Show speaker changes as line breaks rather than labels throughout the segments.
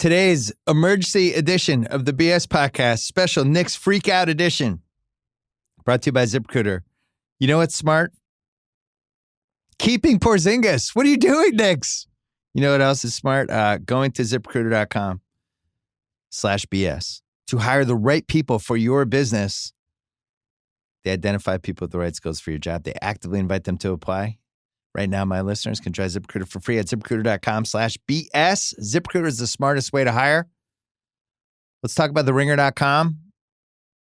today's emergency edition of the BS Podcast, special Knicks Freak Out Edition, brought to you by ZipRecruiter. You know what's smart? Keeping Porzingis. What are you doing, Knicks? You know what else is smart? Going to ZipRecruiter.com/BS to hire the right people for your business. They identify people with the right skills for your job. They actively invite them to apply. Right now, my listeners can try ZipRecruiter for free at ZipRecruiter.com/BS. ZipRecruiter is the smartest way to hire. Let's talk about TheRinger.com.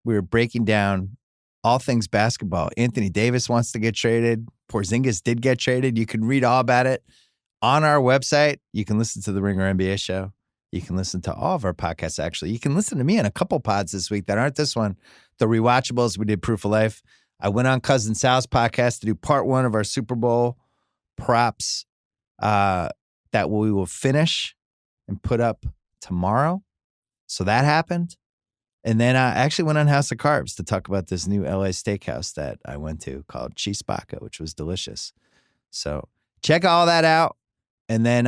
We're breaking down all things basketball. Anthony Davis wants to get traded. Porzingis did get traded. You can read all about it on our website. You can listen to the Ringer NBA show. You can listen to all of our podcasts, actually. You can listen to me on a couple pods this week that aren't this one. The Rewatchables, we did Proof of Life. I went on Cousin Sal's podcast to do part one of our Super Bowl props that we will finish and put up tomorrow. So that happened. And then I actually went on House of Carbs to talk about this new LA steakhouse that I went to called Chispaca, which was delicious. So check all that out and then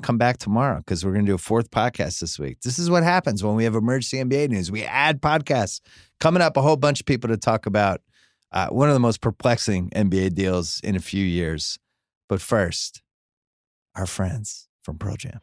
come back tomorrow because we're going to do a fourth podcast this week. This is what happens when we have emergency NBA news. We add podcasts. Coming up, a whole bunch of people to talk about one of the most perplexing NBA deals in a few years. But first, our friends from Pearl Jam.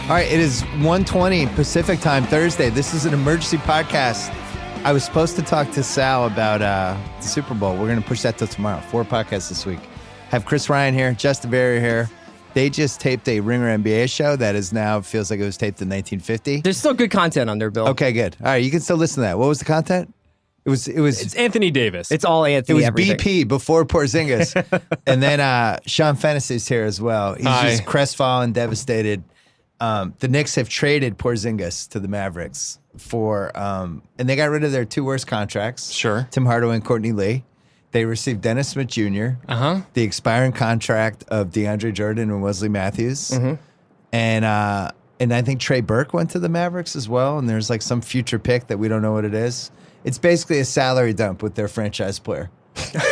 All right, it is 1:20 Pacific time, Thursday. This is an emergency podcast. I was supposed to talk to Sal about the Super Bowl. We're going to push that till tomorrow. 4 podcasts this week. Have Chris Ryan here, Justin Verrier here. They just taped a Ringer NBA show that is now feels like it was taped in 1950.
There's still good content on there, Bill.
Okay, good. All right, you can still listen to that. What was the content? It's
Anthony Davis.
It's all Anthony.
It was
everything.
BP before Porzingis. And then Sean Fennessey's here as well. He's just crestfallen, devastated. The Knicks have traded Porzingis to the Mavericks and they got rid of their 2 worst contracts.
Sure.
Tim Hardaway and Courtney Lee. They received Dennis Smith Jr., the expiring contract of DeAndre Jordan and Wesley Matthews. Mm-hmm. And I think Trey Burke went to the Mavericks as well. And there's like some future pick that we don't know what it is. It's basically a salary dump with their franchise player.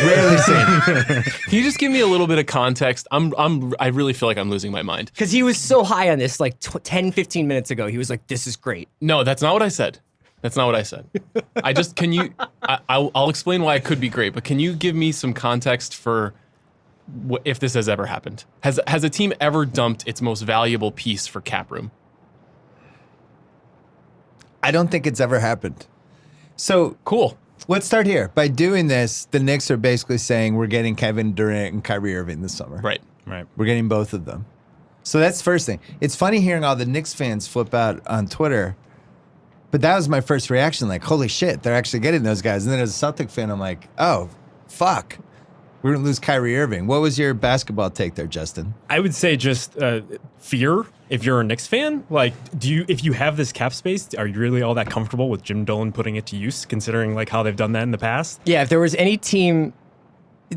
Rarely seen.
Can you just give me a little bit of context? I really feel like I'm losing my mind.
Because he was so high on this like 10, 15 minutes ago. He was like, this is great.
No, that's not what I said. That's not what I said. I'll explain why it could be great, but can you give me some context for if this has ever happened? Has a team ever dumped its most valuable piece for cap room?
I don't think it's ever happened. So
cool.
Let's start here. By doing this, the Knicks are basically saying we're getting Kevin Durant and Kyrie Irving this summer.
Right.
We're getting both of them. So that's the first thing. It's funny hearing all the Knicks fans flip out on Twitter, but that was my first reaction, like, holy shit, they're actually getting those guys. And then as a Celtic fan, I'm like, oh, fuck. We're going to lose Kyrie Irving. What was your basketball take there, Justin?
I would say just fear if you're a Knicks fan. Like, if you have this cap space, are you really all that comfortable with Jim Dolan putting it to use, considering like how they've done that in the past?
Yeah, if there was any team,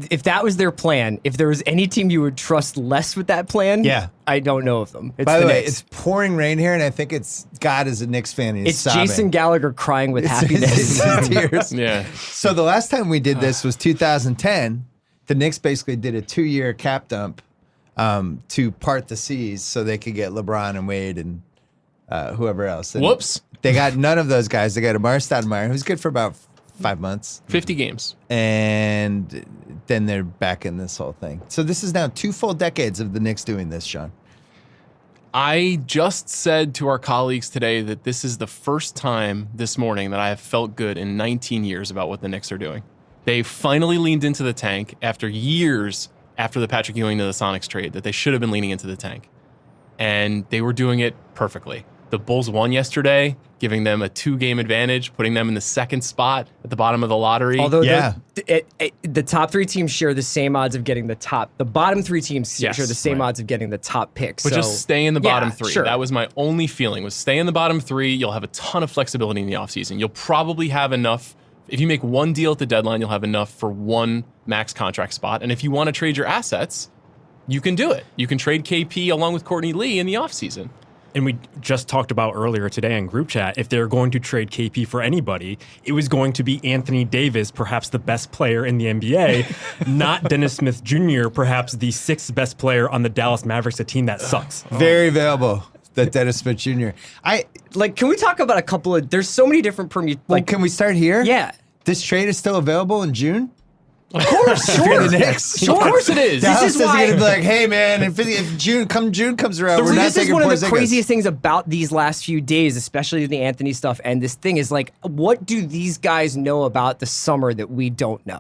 if that was their plan, if there was any team you would trust less with that plan, I don't know of them.
By the way, it's pouring rain here, and I think it's God as a Knicks fan. And
it's
sobbing.
Jason Gallagher crying with happiness.
It's tears.
Yeah.
So the last time we did this was 2010. The Knicks basically did a 2-year cap dump to part the seas so they could get LeBron and Wade and whoever else. And
whoops.
They got none of those guys. They got Amar Stoudemire, who's good for about 5 months.
50 games.
And then they're back in this whole thing. So this is now 2 full decades of the Knicks doing this, Sean.
I just said to our colleagues today that this is the first time this morning that I have felt good in 19 years about what the Knicks are doing. They finally leaned into the tank after years after the Patrick Ewing to the Sonics trade that they should have been leaning into the tank. And they were doing it perfectly. The Bulls won yesterday, giving them a 2-game advantage, putting them in the 2nd spot at the bottom of the lottery.
Although the top 3 teams share the same odds of getting the top. The bottom 3 teams share the same odds of getting the top pick.
But just stay in the bottom 3.
Sure.
That was my only feeling, was stay in the bottom 3. You'll have a ton of flexibility in the offseason. You'll probably have enough. If you make one deal at the deadline, you'll have enough for one max contract spot. And if you want to trade your assets, you can do it. You can trade KP along with Courtney Lee in the offseason.
And we just talked about earlier today in group chat, if they're going to trade KP for anybody, it was going to be Anthony Davis, perhaps the best player in the NBA, not Dennis Smith Jr., perhaps the 6th best player on the Dallas Mavericks, a team that sucks.
Very valuable, that Dennis Smith Jr.
Can we talk about a couple of, there's so many different
Can we start here?
Yeah.
This trade is still available in June?
Of course,
Sure. The Knicks.
Sure. Of course it is.
Dallas
This is
is
why
going to be like, hey, man, if June comes around, we're not
this is
taking
one of the
Porzingis.
craziest things about these last few days, especially the Anthony stuff. And this thing is like, what do these guys know about the summer that we don't know?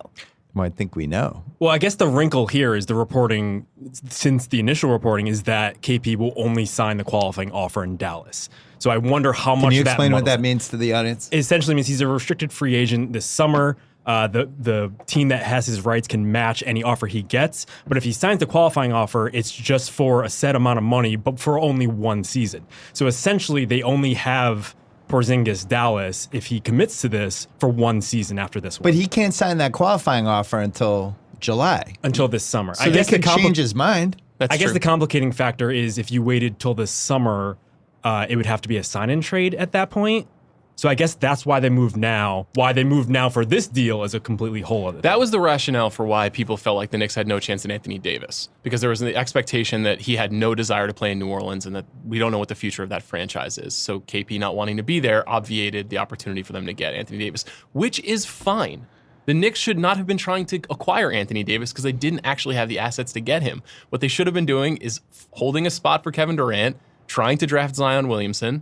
Well, I think we know.
Well, I guess the wrinkle here is the reporting, since the initial reporting, is that KP will only sign the qualifying offer in Dallas. So I wonder how much that
Can you explain what that
muddles
means to the audience?
it. Essentially means he's a restricted free agent this summer. The team that has his rights can match any offer he gets. But if he signs the qualifying offer, it's just for a set amount of money, but for only one season. So essentially, they only have Porzingis Dallas, if he commits to this, for one season after this one.
But he can't sign that qualifying offer until July.
Until this summer.
So they could change his mind.
That's
I guess
true.
the complicating factor is if you waited till this summer, it would have to be a sign-in trade at that point. So I guess that's why they moved now. Why they moved now for this deal is a completely whole other thing.
That was the rationale for why people felt like the Knicks had no chance in Anthony Davis, because there was the expectation that he had no desire to play in New Orleans and that we don't know what the future of that franchise is. So KP not wanting to be there obviated the opportunity for them to get Anthony Davis, which is fine. The Knicks should not have been trying to acquire Anthony Davis because they didn't actually have the assets to get him. What they should have been doing is holding a spot for Kevin Durant, trying to draft Zion Williamson,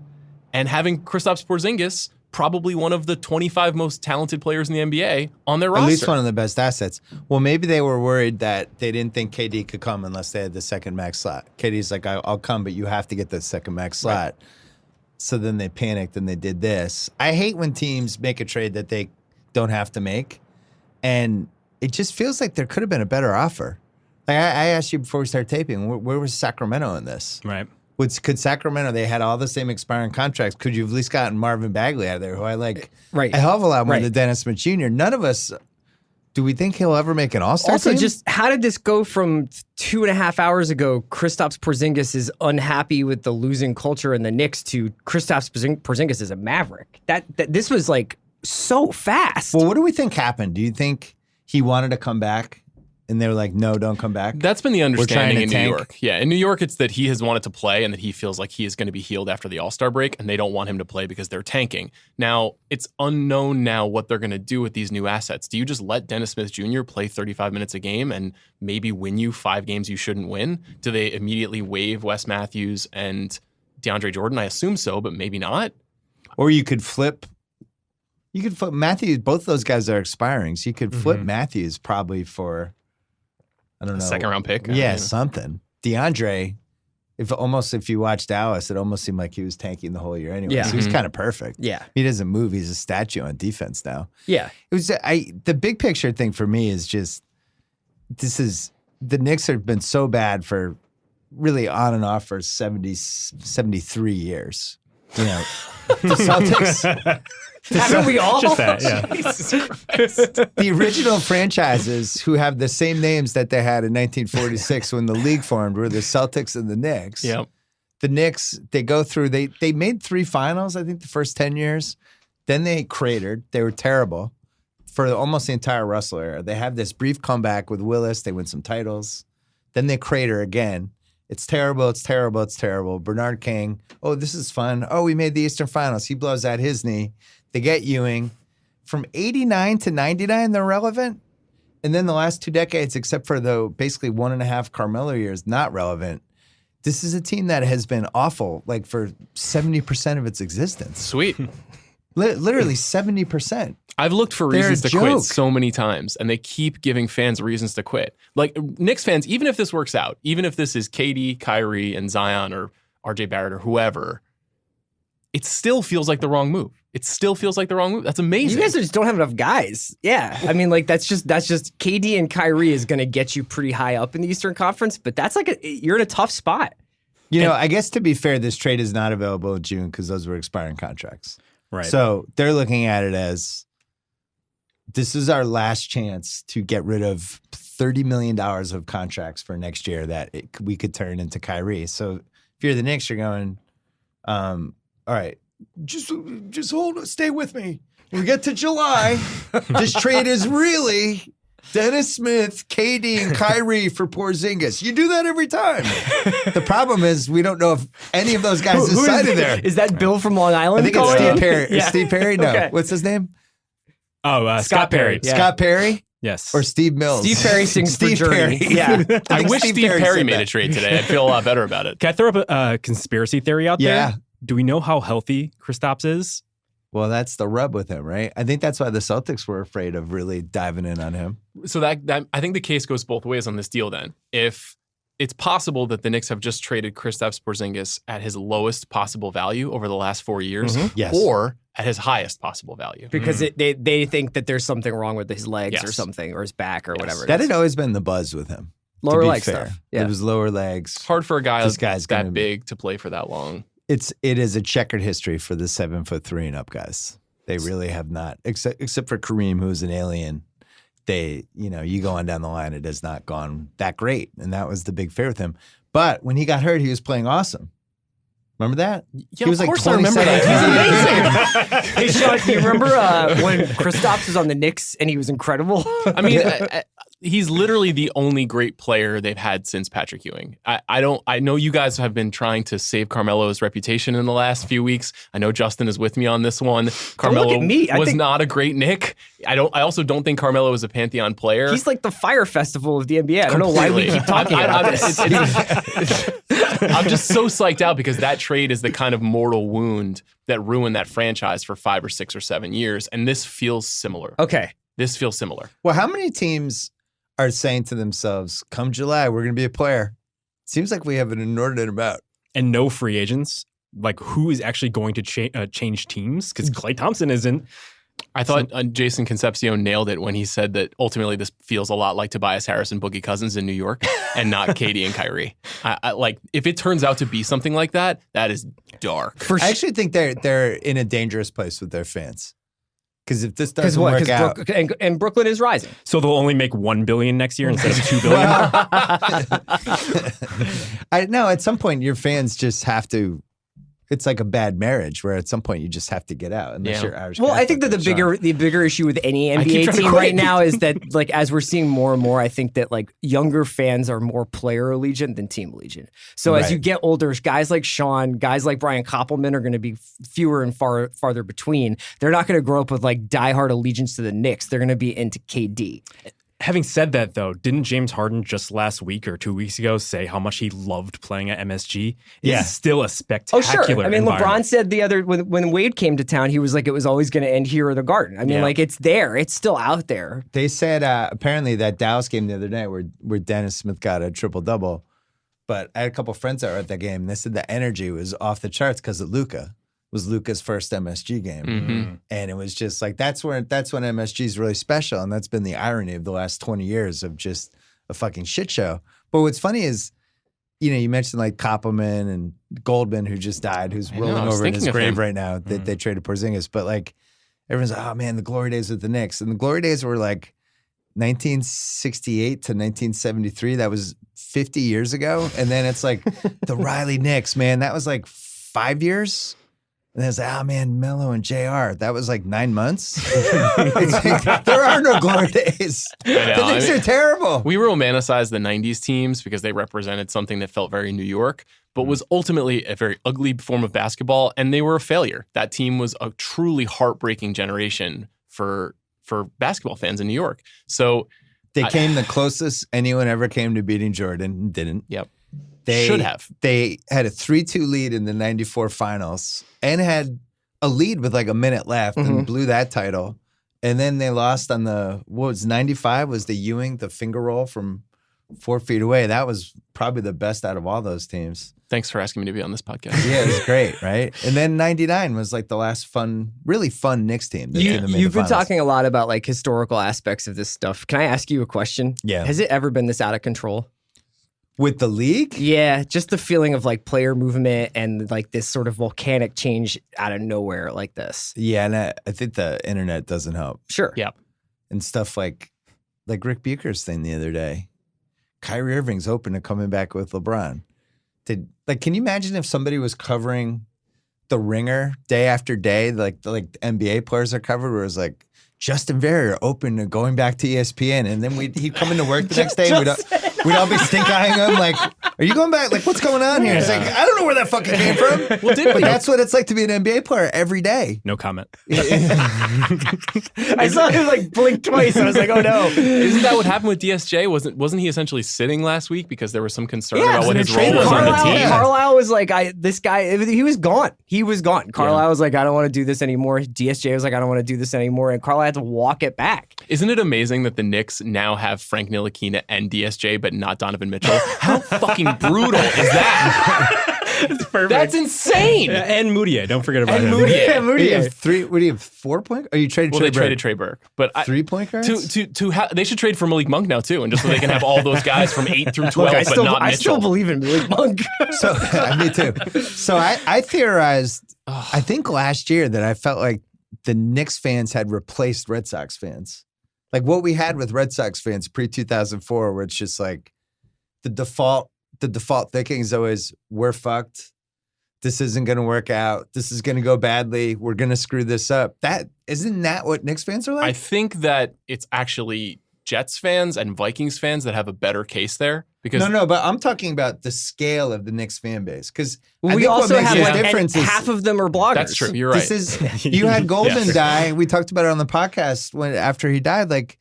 and having Kristaps Porzingis, probably one of the 25 most talented players in the NBA, on their roster.
At least one of the best assets. Well, maybe they were worried that they didn't think KD could come unless they had the second max slot. KD's like, I'll come, but you have to get the second max slot. Right. So then they panicked and they did this. I hate when teams make a trade that they don't have to make. And it just feels like there could have been a better offer. Like I asked you before we started taping, where was Sacramento in this?
Right.
Could Sacramento, they had all the same expiring contracts. Could you have at least gotten Marvin Bagley out of there, who I like a hell of a lot more than Dennis Smith Jr.? None of us, do we think he'll ever make an All-Star
Also,
team?
just how did this go from 2.5 hours ago, Kristaps Porzingis is unhappy with the losing culture in the Knicks, to Kristaps Porzingis is a Maverick? That this was like so fast.
Well, what do we think happened? Do you think he wanted to come back? And they were like, no, don't come back?
That's been the understanding in New
tank.
York. Yeah, in New York, it's that he has wanted to play and that he feels like he is going to be healed after the All-Star break, and they don't want him to play because they're tanking. Now, it's unknown now what they're going to do with these new assets. Do you just let Dennis Smith Jr. play 35 minutes a game and maybe win you 5 games you shouldn't win? Do they immediately waive Wes Matthews and DeAndre Jordan? I assume so, but maybe not.
Or you could flip Matthews. Both of those guys are expiring, so you could flip Matthews probably for, I don't know,
second round pick.
Yeah, something. DeAndre, if you watch Dallas, it almost seemed like he was tanking the whole year anyway.
Yeah.
So he's kind of perfect.
Yeah.
He doesn't move. He's a statue on defense now.
Yeah.
It was the big picture thing for me is just the Knicks have been so bad for really on and off for 73 years. You know, the Celtics.
Haven't we all?
Just that, yeah.
Jesus Christ.
The original franchises who have the same names that they had in 1946 when the league formed were the Celtics and the Knicks.
Yep.
The Knicks, they go through, they made 3 finals, I think, the first 10 years. Then they cratered. They were terrible for almost the entire Russell era. They have this brief comeback with Willis. They win some titles. Then they crater again. It's terrible, it's terrible, it's terrible. Bernard King, oh, this is fun. Oh, we made the Eastern Finals. He blows out his knee. They get Ewing. From 89 to 99, they're relevant. And then the last 2 decades, except for the basically 1.5 Carmelo years, not relevant. This is a team that has been awful, like for 70% of its existence.
Sweet.
Literally 70%.
I've looked for
They're
reasons
a
to quit
joke.
so many times, and they keep giving fans reasons to quit. Like Knicks fans, even if this works out, even if this is KD, Kyrie, and Zion, or RJ Barrett, or whoever, it still feels like the wrong move. It still feels like the wrong move. That's amazing.
You guys just don't have enough guys. Yeah. I mean, like, that's just KD and Kyrie is going to get you pretty high up in the Eastern Conference, but that's like, you're in a tough spot.
You know, I guess to be fair, this trade is not available in June because those were expiring contracts.
Right.
So they're looking at it as this is our last chance to get rid of $30 million of contracts for next year that we could turn into Kyrie. So if you're the Knicks, you're going, all right, just stay with me. When we get to July, this trade is really Dennis Smith, KD, and Kyrie for Porzingis. You do that every time. The problem is we don't know if any of those guys decided there.
Is that Bill from Long Island?
I think it's Steve Perry.
Yeah.
Steve Perry? No.
Okay.
What's his name?
Oh, Scott Perry.
Yeah.
Scott Perry?
Yes.
Or Steve Mills?
Steve Perry sings
Steve
for Journey.
Perry.
Yeah.
I wish Steve Perry
said
made
that.
a trade today. I'd feel a lot better about it.
Can I throw up a conspiracy theory out
Yeah.
there? Do we know how healthy Kristaps is?
Well, that's the rub with him, right? I think that's why the Celtics were afraid of really diving in on him.
So that I think the case goes both ways on this deal then. If it's possible that the Knicks have just traded Kristaps Porzingis at his lowest possible value over the last 4 years,
Yes.
or at his highest possible value.
Because they think that there's something wrong with his legs or
Yes.
something, or his back or whatever.
That
it is.
had always been the buzz with him. to
Lower
be
leg
fair.
stuff. Yeah.
It was lower legs.
It's hard for a guy
This guy's
that
gonna-
big to play for that long.
It is a checkered history for the 7'3" and up guys. They really have not, except for Kareem, who's an alien. You go on down the line, it has not gone that great, and that was the big fear with him. But when he got hurt, he was playing awesome. Remember that?
Yeah,
he was
of
like
course I remember
27.
that.
Hey, Sean, do you remember when Kristaps was on the Knicks and he was incredible?
I mean, he's literally the only great player they've had since Patrick Ewing. I know you guys have been trying to save Carmelo's reputation in the last few weeks. I know Justin is with me on this one. Carmelo
look at me. I
was
think-
not a great Knick. I also don't think Carmelo is a Pantheon player.
He's like the Fire Festival of the NBA. I don't know why we
Completely.
keep talking about this.
I'm just so psyched out because that trade is the kind of mortal wound that ruined that franchise for 5 or 6 or 7 years. And this feels similar.
Okay.
This feels similar.
Well, how many teams are saying to themselves, come July, we're going to be a player? Seems like we have an inordinate amount.
And no free agents. Like, who is actually going to change teams? Because Klay Thompson isn't.
I thought Jason Concepcion nailed it when he said that ultimately this feels a lot like Tobias Harris and Boogie Cousins in New York and not KD and Kyrie. I like if it turns out to be something like that, that is dark.
I actually think they're in a dangerous place with their fans. Because if this doesn't
what?
work out,
And Brooklyn is rising.
So they'll only make $1 billion next year instead of $2 billion.
I know at some point your fans just have to. It's like a bad marriage where at some point you just have to get out unless
Yeah.
you're Irish.
Well, I think that
Catholic,
the bigger issue with any
keep
NBA
trying to
team
quit.
right now is that, like, as we're seeing more and more, I think that like younger fans are more player allegiant than team allegiant. So as
Right.
you get older, guys like Sean, guys like Brian Koppelman are going to be fewer and farther between. They're not going to grow up with like diehard allegiance to the Knicks. They're going to be into KD.
Having said that, though, didn't James Harden just last week or 2 weeks ago say how much he loved playing at MSG?
Yeah.
It's still a
Oh,
spectacular
sure. I mean, LeBron
environment.
said the other when Wade came to town, he was like, it was always going to end here or the Garden. I mean,
Yeah.
like it's there. It's still out there.
They said apparently that Dallas game the other night where Dennis Smith got a triple-double. But I had a couple friends that were at that game, and they said the energy was off the charts because of Luka. It was Luka's first MSG game.
Mhm.
And it was just like, that's when MSG is really special. And that's been the irony of the last 20 years of just a fucking shit show. But what's funny is, you mentioned like Koppelman and Goldman, who just died, who's
I know,
rolling
I was
over in his
thinking of
grave
him.
right now that they traded Porzingis. But like, everyone's like, oh man, the glory days with the Knicks. And the glory days were like 1968 to 1973. That was 50 years ago. And then it's like the Riley Knicks, man, that was like 5 years. And then it's like, oh man, Melo and JR. That was like 9 months. It's like, there are no glory days.
I know,
The Knicks
I mean,
are terrible.
We romanticize the 90s teams because they represented something that felt very New York, but was ultimately a very ugly form of basketball, and they were a failure. That team was a truly heartbreaking generation for basketball fans in New York. So
They came the closest anyone ever came to beating Jordan and didn't.
Yep.
They
Should have.
They had a 3-2 lead in the 94 finals and had a lead with like a minute left and blew that title. And then they lost on 95 was the Ewing, the finger roll from 4 feet away. That was probably the best out of all those teams.
Thanks for asking me to be on this podcast.
Yeah, it was great, right? And then 99 was like the last really fun Knicks team. That made the
You've been
finals.
talking a lot about like historical aspects of this stuff. Can I ask you a question?
Yeah.
Has it ever been this out of control?
With the league?
Yeah, just the feeling of like player movement and like this sort of volcanic change out of nowhere like this.
Yeah, and I think the internet doesn't help.
Sure.
Yeah.
And stuff like like Rick Bucher's thing the other day. Kyrie Irving's open to coming back with LeBron. Can you imagine if somebody was covering The Ringer day after day, like NBA players are covered, where it's like Justin Verrier open to going back to ESPN, and then he'd come into work the next day, and we'd all be stink eyeing him, like, "Are you going back? Like, what's going on here?" He's like, "I don't know where that fucking came from." Well, but that's what it's like to be an NBA player every day.
No comment.
I saw him like blink twice. I was like, "Oh no!"
Isn't that what happened with DSJ? Wasn't he essentially sitting last week because there was some concern about what his role was on the team?
Carlisle was like, "This guy, he was gone. He was gone." Carlisle was like, "I don't want to do this anymore." DSJ was like, "I don't want to do this anymore," and Carlisle had to walk it back.
Isn't it amazing that the Knicks now have Frank Ntilikina and DSJ, but not Donovan Mitchell? How fucking brutal is that?
It's perfect.
That's insane.
And Moutier. Don't forget about him.
Moutier.
What do you have 4 point? Or you traded
Well,
Trey
they
Burke?
traded Trey Burke, but
3 point guards?
they should trade for Malik Monk now too, and just so they can have all those guys from 8 through 12, but not Mitchell.
I still believe in Malik Monk.
So me too. So I theorized, I think last year, that I felt like the Knicks fans had replaced Red Sox fans. Like what we had with Red Sox fans pre-2004, where it's just like the default thinking is always, we're fucked. This isn't going to work out. This is going to go badly. We're going to screw this up. Isn't that what Knicks fans are like?
I think that it's actually Jets fans and Vikings fans that have a better case there. Because
No, but I'm talking about the scale of the Knicks fan base. Because
we also have like
difference is
half of them are bloggers.
That's true. You're right.
You had Goldman die. We talked about it on the podcast after he died. Like,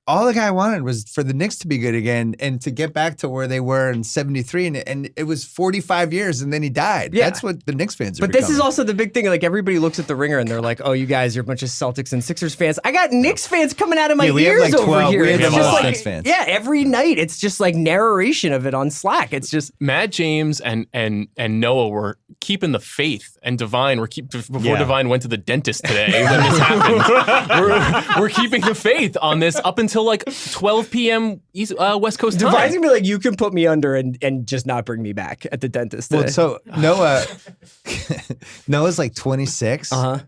all the guy wanted was for the Knicks to be good again and to get back to where they were in '73, and it was 45 years, and then he died.
Yeah.
That's what the Knicks fans are.
But this is also the big thing. Like everybody looks at the Ringer and they're like, "Oh, you guys are a bunch of Celtics and Sixers fans." I got Knicks fans coming out of my
we have
ears
like 12
over here.
We have
It's
a lot
just
of
like
Knicks fans.
Yeah, every night it's just like narration of it on Slack. It's just
Matt James and Noah were keeping the faith, and Divine before Divine went to the dentist today when this happened. We're keeping the faith on this up until like 12 p.m. West Coast time.
Divine's gonna be like, "You can put me under and just not bring me back at the dentist." Today.
Well, so Noah's like 26. I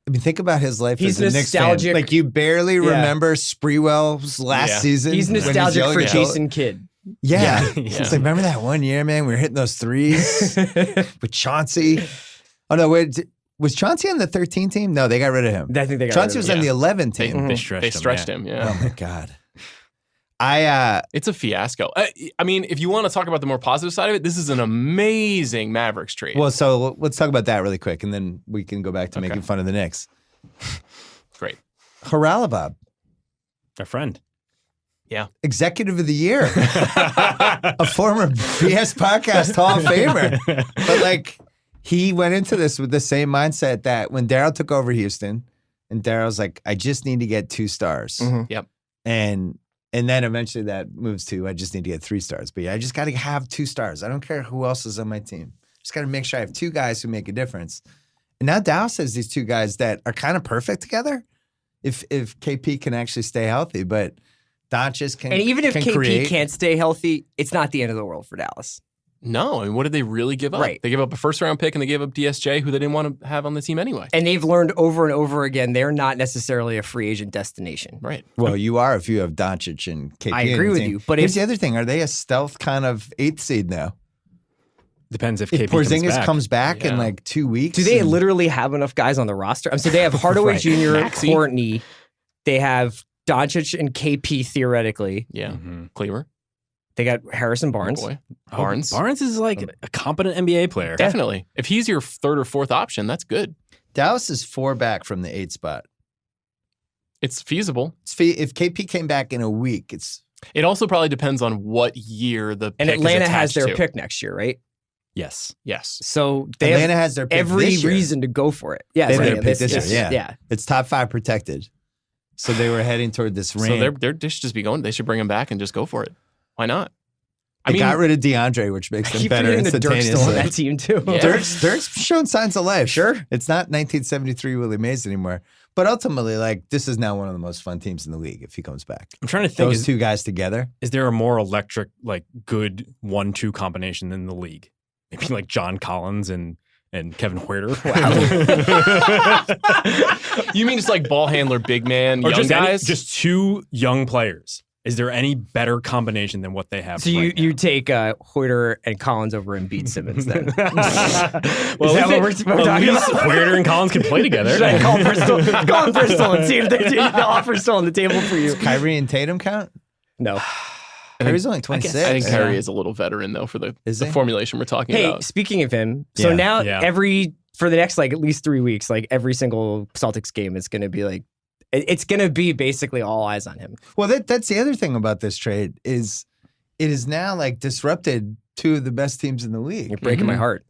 mean, think about his life
He's
as a Knicks fan.
nostalgic.
Like, you barely remember Sprewell's last season.
He's
when
nostalgic for
yelling at
Jason Kidd.
Yeah. It's like, remember that one year, man? We were hitting those threes with Chauncey. Oh, no, wait. Was Chauncey on the 13 team? No, they got rid of him.
I think they got
Chauncey
rid of
was on the 11 team.
They stretched him. Yeah.
Oh, my God.
It's a fiasco. I mean, if you want to talk about the more positive side of it, this is an amazing Mavericks trade.
Well, so let's talk about that really quick, and then we can go back to making fun of the Knicks.
Great.
Haralabob,
Our friend.
Yeah.
Executive of the Year, a former BS Podcast Hall of Famer. But like, he went into this with the same mindset that when Daryl took over Houston, and Daryl's like, "I just need to get 2 stars."
Yep.
And then eventually that moves to, "I just need to get 3 stars." But yeah, I just got to have 2 stars. I don't care who else is on my team. Just got to make sure I have 2 guys who make a difference. And now Dallas has these 2 guys that are kind of perfect together. If KP can actually stay healthy, but Doncic can.
And even if KP
create.
can't stay healthy, it's not the end of the world for Dallas.
No, I mean, what did they really give up?
Right.
They gave up a first-round pick and they gave up DSJ, who they didn't want to have on the team anyway.
And they've learned over and over again they're not necessarily a free agent destination.
Right.
Well, you are if you have Doncic and KP.
I agree with you, but
here's
if-
the other thing: are they a stealth kind of 8th seed now?
Depends if
If
KP
Porzingis comes back in
Yeah.
like 2 weeks,
Do they
and-
literally have enough guys on the roster? So they have Hardaway
Right.
Jr.,
Maxey.
Courtney. They have Doncic and KP theoretically.
Yeah.
Mhm.
Cleaver.
They got Harrison Barnes.
Boy.
Oh,
Barnes.
Barnes is like a competent NBA player.
Definitely. If he's your 3rd or 4th option, that's good.
Dallas is 4 back from the 8 spot.
It's feasible.
If KP came back in a week, it's
It also probably depends on what year the
And
pick
Atlanta
is
has
attached
their
to.
pick next year, right?
Yes.
Yes.
So they
Atlanta
have
has their pick
every
this year.
reason to go for it. Yeah,
They have
right.
their pick this year, yeah.
yeah.
It's top 5 protected. So they were heading toward this
So
range.
they should just be going. They should bring him back and just go for it. Why not?
They got rid of DeAndre, which makes
I
them
keep
better
forgetting that Dirk's still on that
instantaneously.
team too.
Yeah.
Dirk's shown signs of life.
Sure.
It's not 1973 Willie Mays anymore. But ultimately, like, this is now one of the most fun teams in the league if he comes back.
I'm trying to think,
Those 2 guys together.
is there a more electric, like good 1-2 combination in the league? Maybe like John Collins and and Kevin Huerter.
You mean just like ball handler, big man,
Or
young
just
guys?
just two young players. Is there any better combination than what they have?
So
right
you take Hoyter and Collins over and beat Simmons then?
now?
Is that what we're talking about?
Huerter and Collins can play together.
Should I call Bristol and see if the offer's still on the table for you?
Kyrie and Tatum count?
No.
Kyrie's only 26.
I think Kyrie is a little veteran though for the
Is he?
formulation we're talking
Hey,
about.
speaking of him, so
Yeah.
now
Yeah.
for the next like at least 3 weeks, like every single Celtics game is going to be like, it's going to be basically all eyes on him.
Well, that's the other thing about this trade is it is now like disrupted two of the best teams in the league.
You're breaking my heart.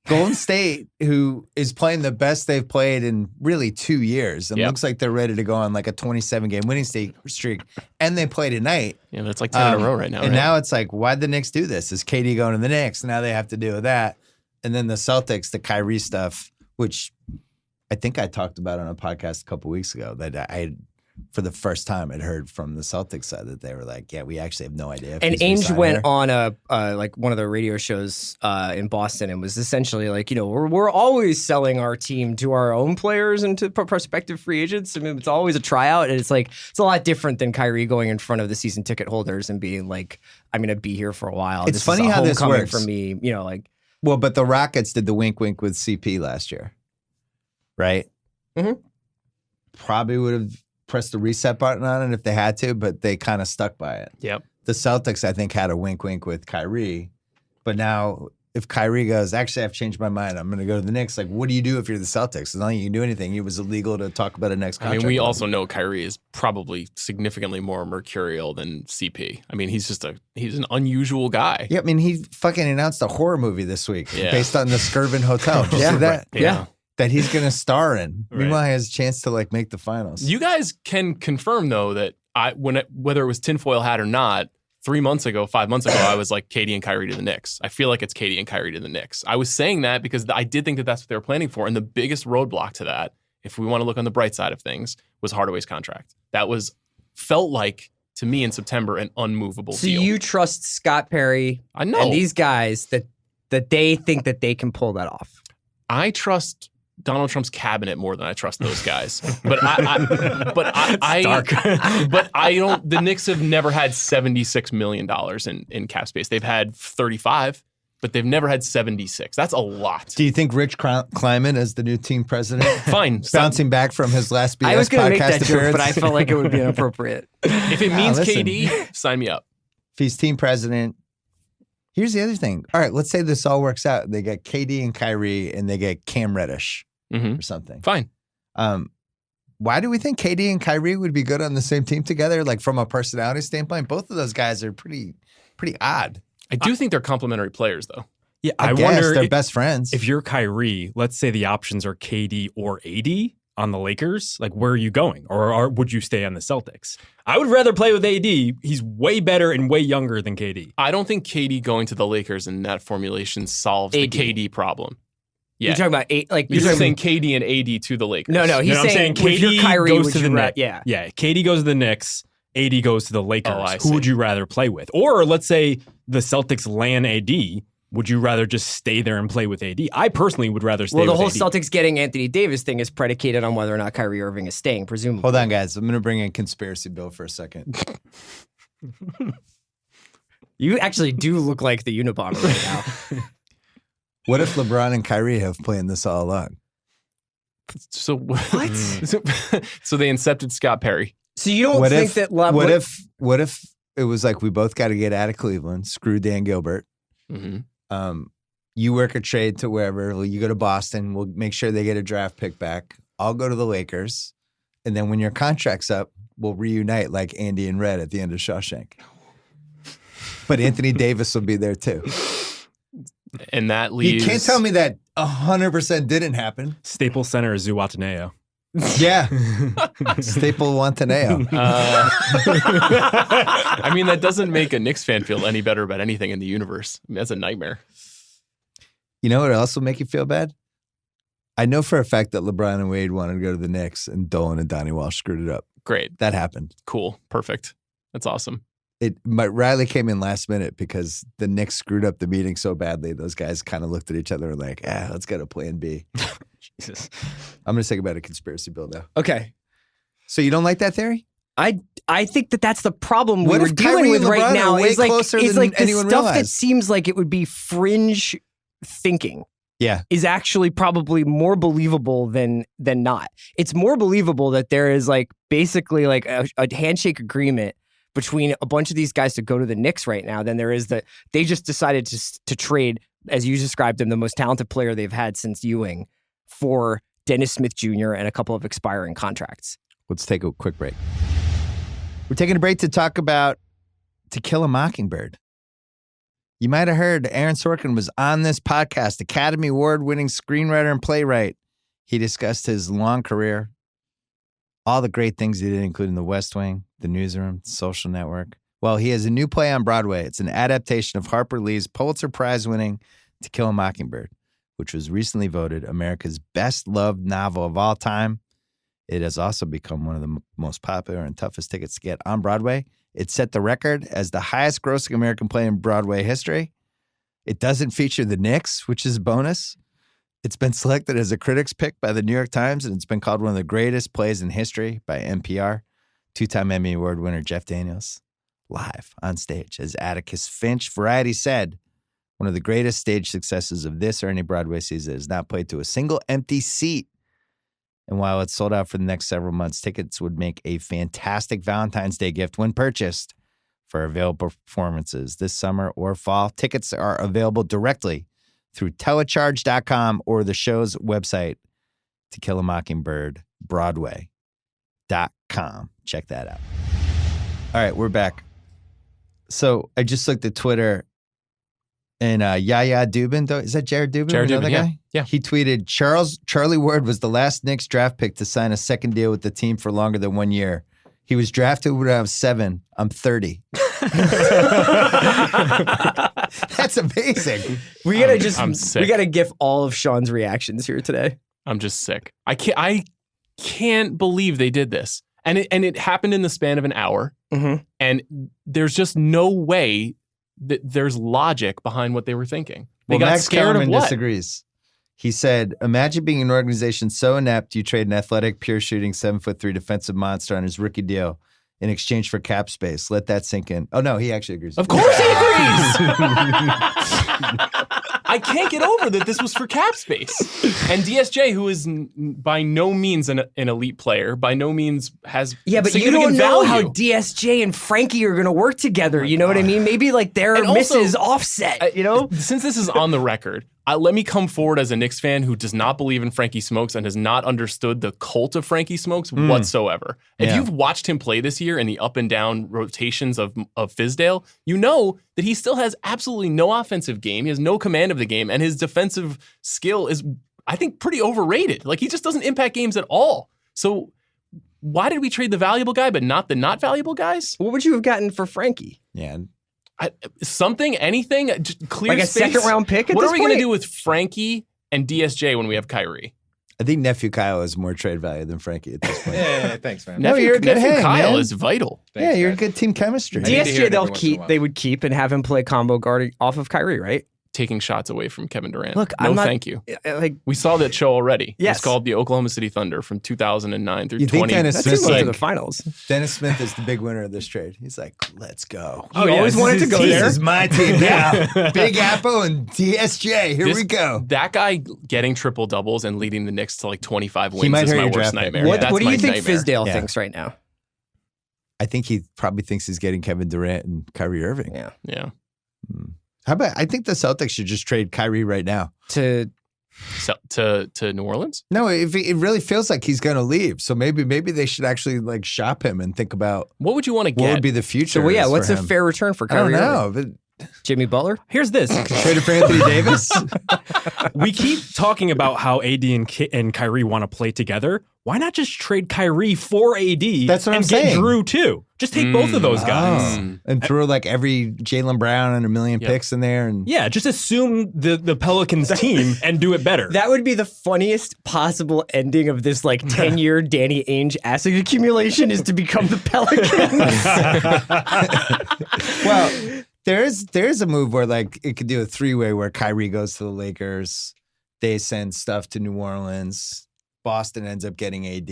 Golden State, who is playing the best they've played in really 2 years, and
Yep.
looks like they're ready to go on like a 27-game winning streak, and they play tonight.
Yeah, that's like 10 in a row right now.
And
right?
now it's like, why'd the Knicks do this? Is KD going to the Knicks? Now they have to deal with that. And then the Celtics, the Kyrie stuff, which I think I talked about on a podcast a couple weeks ago, that I for the first time had heard from the Celtics side that they were like, yeah, we actually have no idea. If
And
he's
Ainge
re-signing
went
here.
on a like one of the radio shows in Boston and was essentially like, we're always selling our team to our own players and to prospective free agents. I mean, it's always a tryout, and it's like it's a lot different than Kyrie going in front of the season ticket holders and being like, I'm going to be here for a while.
It's
This
funny
is a
how this
homecoming
works.
for me. Like
Well, but the Rockets did the wink wink with CP last year, right?
Mhm.
Probably would have pressed the reset button on it if they had to, but they kind of stuck by it.
Yep.
The Celtics, I think, had a wink wink with Kyrie, but now if Kyrie goes, actually, I've changed my mind. I'm going to go to the Knicks. Like, what do you do if you're the Celtics? It's not like you can do anything. It was illegal to talk about a next
I
contract.
mean, we
with
also
him.
know Kyrie is probably significantly more mercurial than CP. I mean, he's an unusual guy.
Yeah, I mean, he fucking announced a horror movie this week
Yeah.
based on the Skirvin Hotel. Did you
Yeah.
see that?
Yeah.
That he's going to star in.
Right.
Meanwhile, he has a chance to like make the finals.
You guys can confirm though that whether it was tinfoil hat or not, 3 months ago, 5 months ago, I was like KD and Kyrie to the Knicks. I feel like it's KD and Kyrie to the Knicks. I was saying that because I did think that that's what they were planning for. And the biggest roadblock to that, if we want to look on the bright side of things, was Hardaway's contract. That felt like to me in September an unmovable
so
deal.
you trust Scott Perry
I know.
and these guys that they think that they can pull that off.
I trust Donald Trump's cabinet more than I trust those guys. But I don't. The Knicks have never had $76 million in cap space. They've had 35, but they've never had 76. That's a lot.
Do you think Rich Kleiman is the new team president?
Fine.
Bouncing back from his last BS
I was going to make
podcast
that joke,
appearance?
but I felt like it would be inappropriate.
If it means
listen.
KD, sign me up.
If he's team president, here's the other thing. All right, let's say this all works out. They get KD and Kyrie, and they get Cam Reddish
hmm
or something.
Fine.
Why do we think KD and Kyrie would be good on the same team together? Like from a personality standpoint, both of those guys are pretty odd.
I do think they're complementary players, though.
Yeah,
I
I
guess
wonder
they're best friends.
if you're Kyrie. Let's say the options are KD or AD on the Lakers. Like, where are you going, or would you stay on the Celtics? I would rather play with AD. He's way better and way younger than KD.
I don't think KD going to the Lakers in that formulation solves the
AD.
KD problem. Yeah.
You're talking about
You're
talking-
saying KD and AD to the Lakers.
No, he's
No, I'm
saying,
saying
if you're
KD
Kyrie,
goes
would
to
you
the
ra-
Knicks.
Yeah.
Yeah, KD goes to the Knicks. AD goes to the Lakers.
I
Who would
see.
you rather play with? Or let's say the Celtics land AD. Would you rather just stay there and play with AD? I personally would rather stay
Well, the
with
whole
AD.
Celtics getting Anthony Davis thing is predicated on whether or not Kyrie Irving is staying, presumably.
Hold on, guys. I'm going to bring in conspiracy Bill for a second.
You actually do look like the Unabomber right now.
What if LeBron and Kyrie have planned this all along?
So what? So they incepted Scott Perry.
So you don't
What
think
if,
that
what if it was like we both got to get out of Cleveland, screw Dan Gilbert.
Mm-hmm.
You work a trade to wherever. You go to Boston. We'll make sure they get a draft pick back. I'll go to the Lakers. And then when your contract's up, we'll reunite like Andy and Red at the end of Shawshank. But Anthony Davis will be there too.
And that leaves.
You can't tell me that 100% didn't happen.
Staples Center is Zuataneo.
Yeah. Staple Wantaneo.
I mean, that doesn't make a Knicks fan feel any better about anything in the universe. I mean, that's a nightmare.
You know what else will make you feel bad? I know for a fact that LeBron and Wade wanted to go to the Knicks and Dolan and Donnie Walsh screwed it up.
Great.
That happened.
Cool. Perfect. That's awesome.
Riley came in last minute because the Knicks screwed up the meeting so badly. Those guys kind of looked at each other and like, let's get a plan B.
Jesus.
I'm going to think about a conspiracy bill now.
Okay.
So you don't like that theory?
I think that's the problem
What
we're
if
dealing
Kyrie
with
and
right
LeBron
now.
are way
It's like
closer
it's
than
like the
anyone
stuff that
realized?
seems like it would be fringe thinking.
Yeah.
Is actually probably more believable than not. It's more believable that there is like basically like a handshake agreement between a bunch of these guys to go to the Knicks right now than there is that they just decided to trade, as you described him, the most talented player they've had since Ewing for Dennis Smith Jr. and a couple of expiring contracts.
Let's take a quick break. We're taking a break to talk about To Kill a Mockingbird. You might have heard Aaron Sorkin was on this podcast, Academy Award-winning screenwriter and playwright. He discussed his long career, all the great things he did, including The West Wing, The Newsroom, Social Network. Well, he has a new play on Broadway. It's an adaptation of Harper Lee's Pulitzer Prize-winning To Kill a Mockingbird, which was recently voted America's best-loved novel of all time. It has also become one of the most popular and toughest tickets to get on Broadway. It set the record as the highest-grossing American play in Broadway history. It doesn't feature the Knicks, which is a bonus. It's been selected as a critic's pick by the New York Times, and it's been called one of the greatest plays in history by NPR. Two-time Emmy Award winner Jeff Daniels, live on stage as Atticus Finch. Variety said, one of the greatest stage successes of this or any Broadway season is not played to a single empty seat. And while it's sold out for the next several months, tickets would make a fantastic Valentine's Day gift when purchased for available performances this summer or fall. Tickets are available directly through telecharge.com or the show's website, To Kill a Mockingbird, Broadway.com. Check that out. All right, we're back. So I just looked at Twitter. And Yaya Dubin, is that Jared Dubin?
Jared
Another
Dubin,
guy?
yeah.
He tweeted, Charlie Ward was the last Knicks draft pick to sign a second deal with the team for longer than 1 year. He was drafted when I was 7. I'm 30. That's amazing.
We gotta
I'm sick.
we gotta give all of Sean's reactions here today.
I'm just sick. I can't believe they did this. And it happened in the span of an hour.
Mm-hmm.
And there's just no way that there's logic behind what they were thinking. They got
Max
scared
Kellerman
of what?
disagrees. He said, imagine being an organization so inept you trade an athletic, pure shooting, 7'3" defensive monster on his rookie deal in exchange for cap space. Let that sink in. Oh, no, he actually agrees.
Of course he agrees. I can't get over that this was for cap space. And DSJ, who is by no means an elite player, by no means has
But you
significant
don't know
value.
how DSJ and Frankie are going to work together. You know what I mean? Maybe like their
And also,
misses offset, you know?
Since this is on the record, let me come forward as a Knicks fan who does not believe in Frankie Smokes and has not understood the cult of Frankie Smokes whatsoever. If
Yeah.
you've watched him play this year in the up and down rotations of Fizdale, you know that he still has absolutely no offensive game. He has no command of the game, and his defensive skill is, I think, pretty overrated. Like, he just doesn't impact games at all. So why did we trade the valuable guy but not the not valuable guys?
What would you have gotten for Frankie?
Yeah.
Something, anything, just clear
Like a
space.
second round pick at
What
this
are we going to
point?
do with Frankie and DSJ when we have Kyrie?
I think Nephew Kyle has more trade value than Frankie at this point.
Yeah, thanks, man.
No, you're a good
nephew
hang,
Kyle
man.
is vital.
Yeah, you're a
guys.
good team chemistry.
I need to hear it
DSJ
every once in a while.
they would keep and have him play combo guard off of Kyrie, right?
Taking shots away from Kevin Durant.
Look,
no,
I'm not-
thank you.
Like,
We saw that show already.
Yes.
It's called the Oklahoma City Thunder from 2009 through
You think
20.
Dennis
that's
Smith's
going to
like,
the finals.
Dennis Smith is the big winner of this trade. He's like, let's go.
He always wanted to go
This
there.
is my team now. Big Apple and DSJ. Here
This-
we go.
That guy getting triple doubles and leading the Knicks to like 25
He
wins
might
is
hurt
my
your
worst
draft pick.
nightmare.
What-
That's
What do
my
you think
nightmare.
Fizdale
Yeah.
thinks right now?
I think he probably thinks he's getting Kevin Durant and Kyrie Irving.
Yeah.
Yeah.
How about, I think the Celtics should just trade Kyrie right now.
To
So, to New Orleans?
No, if it really feels like he's going to leave. So maybe they should actually like shop him and think about
What would you want to
what
get?
would be the future.
so well, yeah,
is
what's
for
a
him.
fair return for
I don't
Kyrie?
know.
Irving?
But
Jimmy Butler?
Here's this.
traded for Anthony Davis.
We keep talking about how AD and Kyrie want to play together. why not just trade Kyrie for AD
That's what I'm
and
saying.
get Drew too? Just take both of those guys.
And throw like every Jaylen Brown and a million picks in there. And
Yeah, just assume the Pelicans team and do it better.
That would be the funniest possible ending of this like 10-year Danny Ainge asset accumulation is to become the Pelicans.
well, there's a move where like it could do a 3-way where Kyrie goes to the Lakers, they send stuff to New Orleans, Boston ends up getting AD.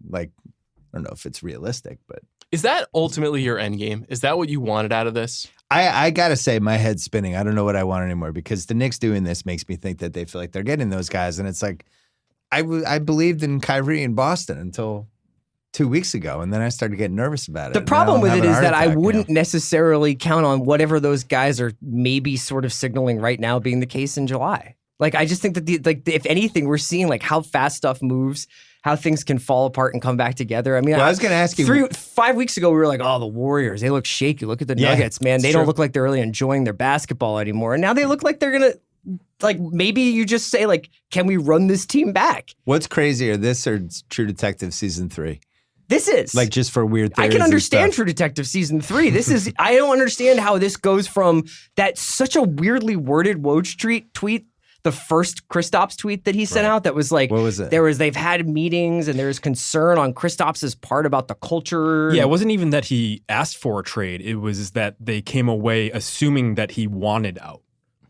Like, I don't know if it's realistic, but
Is that ultimately your end game? Is that what you wanted out of this?
I gotta say my head's spinning. I don't know what I want anymore because the Knicks doing this makes me think that they feel like they're getting those guys, and it's like I believed in Kyrie in Boston until 2 weeks ago, and then I started getting nervous about it.
The problem with it is that I wouldn't necessarily count on whatever those guys are maybe sort of signaling right now being the case in July. Like, I just think that if anything, we're seeing like how fast stuff moves, how things can fall apart and come back together. I mean,
Well, I was going to ask you.
5 weeks ago, we were like, oh, the Warriors, they look shaky. Look at the Nuggets, man. They don't look like they're really enjoying their basketball anymore. And now they look like they're going to, like, maybe you just say, like, can we run this team back?
What's crazier, this or True Detective Season 3?
This is.
Like, just for weird theories
I can
and
understand
stuff.
True Detective Season 3. This is, I don't understand how this goes from that such a weirdly worded Woj tweet, the first Kristaps tweet that he sent out that was like,
what was it?
They've had meetings and there's concern on Kristaps's part about the culture.
Yeah, it wasn't even that he asked for a trade. It was that they came away assuming that he wanted out.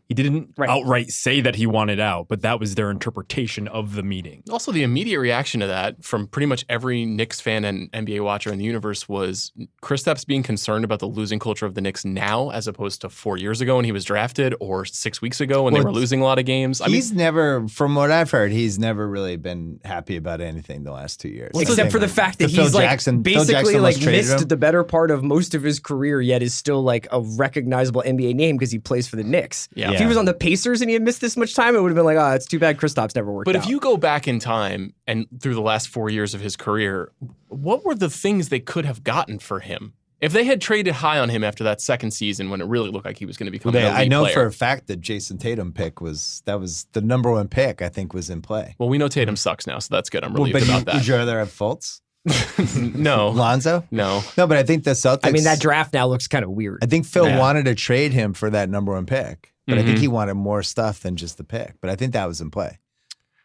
He didn't outright say that he wanted out, but that was their interpretation of the meeting.
Also, the immediate reaction to that from pretty much every Knicks fan and NBA watcher in the universe was Kristaps being concerned about the losing culture of the Knicks now as opposed to 4 years ago when he was drafted or 6 weeks ago when they were losing a lot of games.
He's never, from what I've heard, he's never really been happy about anything the last 2 years.
Except for the fact that he's like basically like missed the better part of most of his career, yet is still like a recognizable NBA name because he plays for the Knicks.
Yeah.
If he was on the Pacers and he had missed this much time, it would have been like, oh, it's too bad Kristaps never worked out.
But if you go back in time and through the last 4 years of his career, what were the things they could have gotten for him? If they had traded high on him after that second season when it really looked like he was going to become an elite
I know
player.
for a fact that Jason Tatum pick was the number one pick, I think, was in play.
Well, we know Tatum sucks now, so that's good. I'm relieved about that.
Would you rather have Fultz?
No.
Lonzo?
No.
No, but I think the Celtics...
I mean, that draft now looks kind of weird.
I think Phil wanted to trade him for that number one pick, but I think
Mm-hmm.
he wanted more stuff than just the pick. But I think that was in play.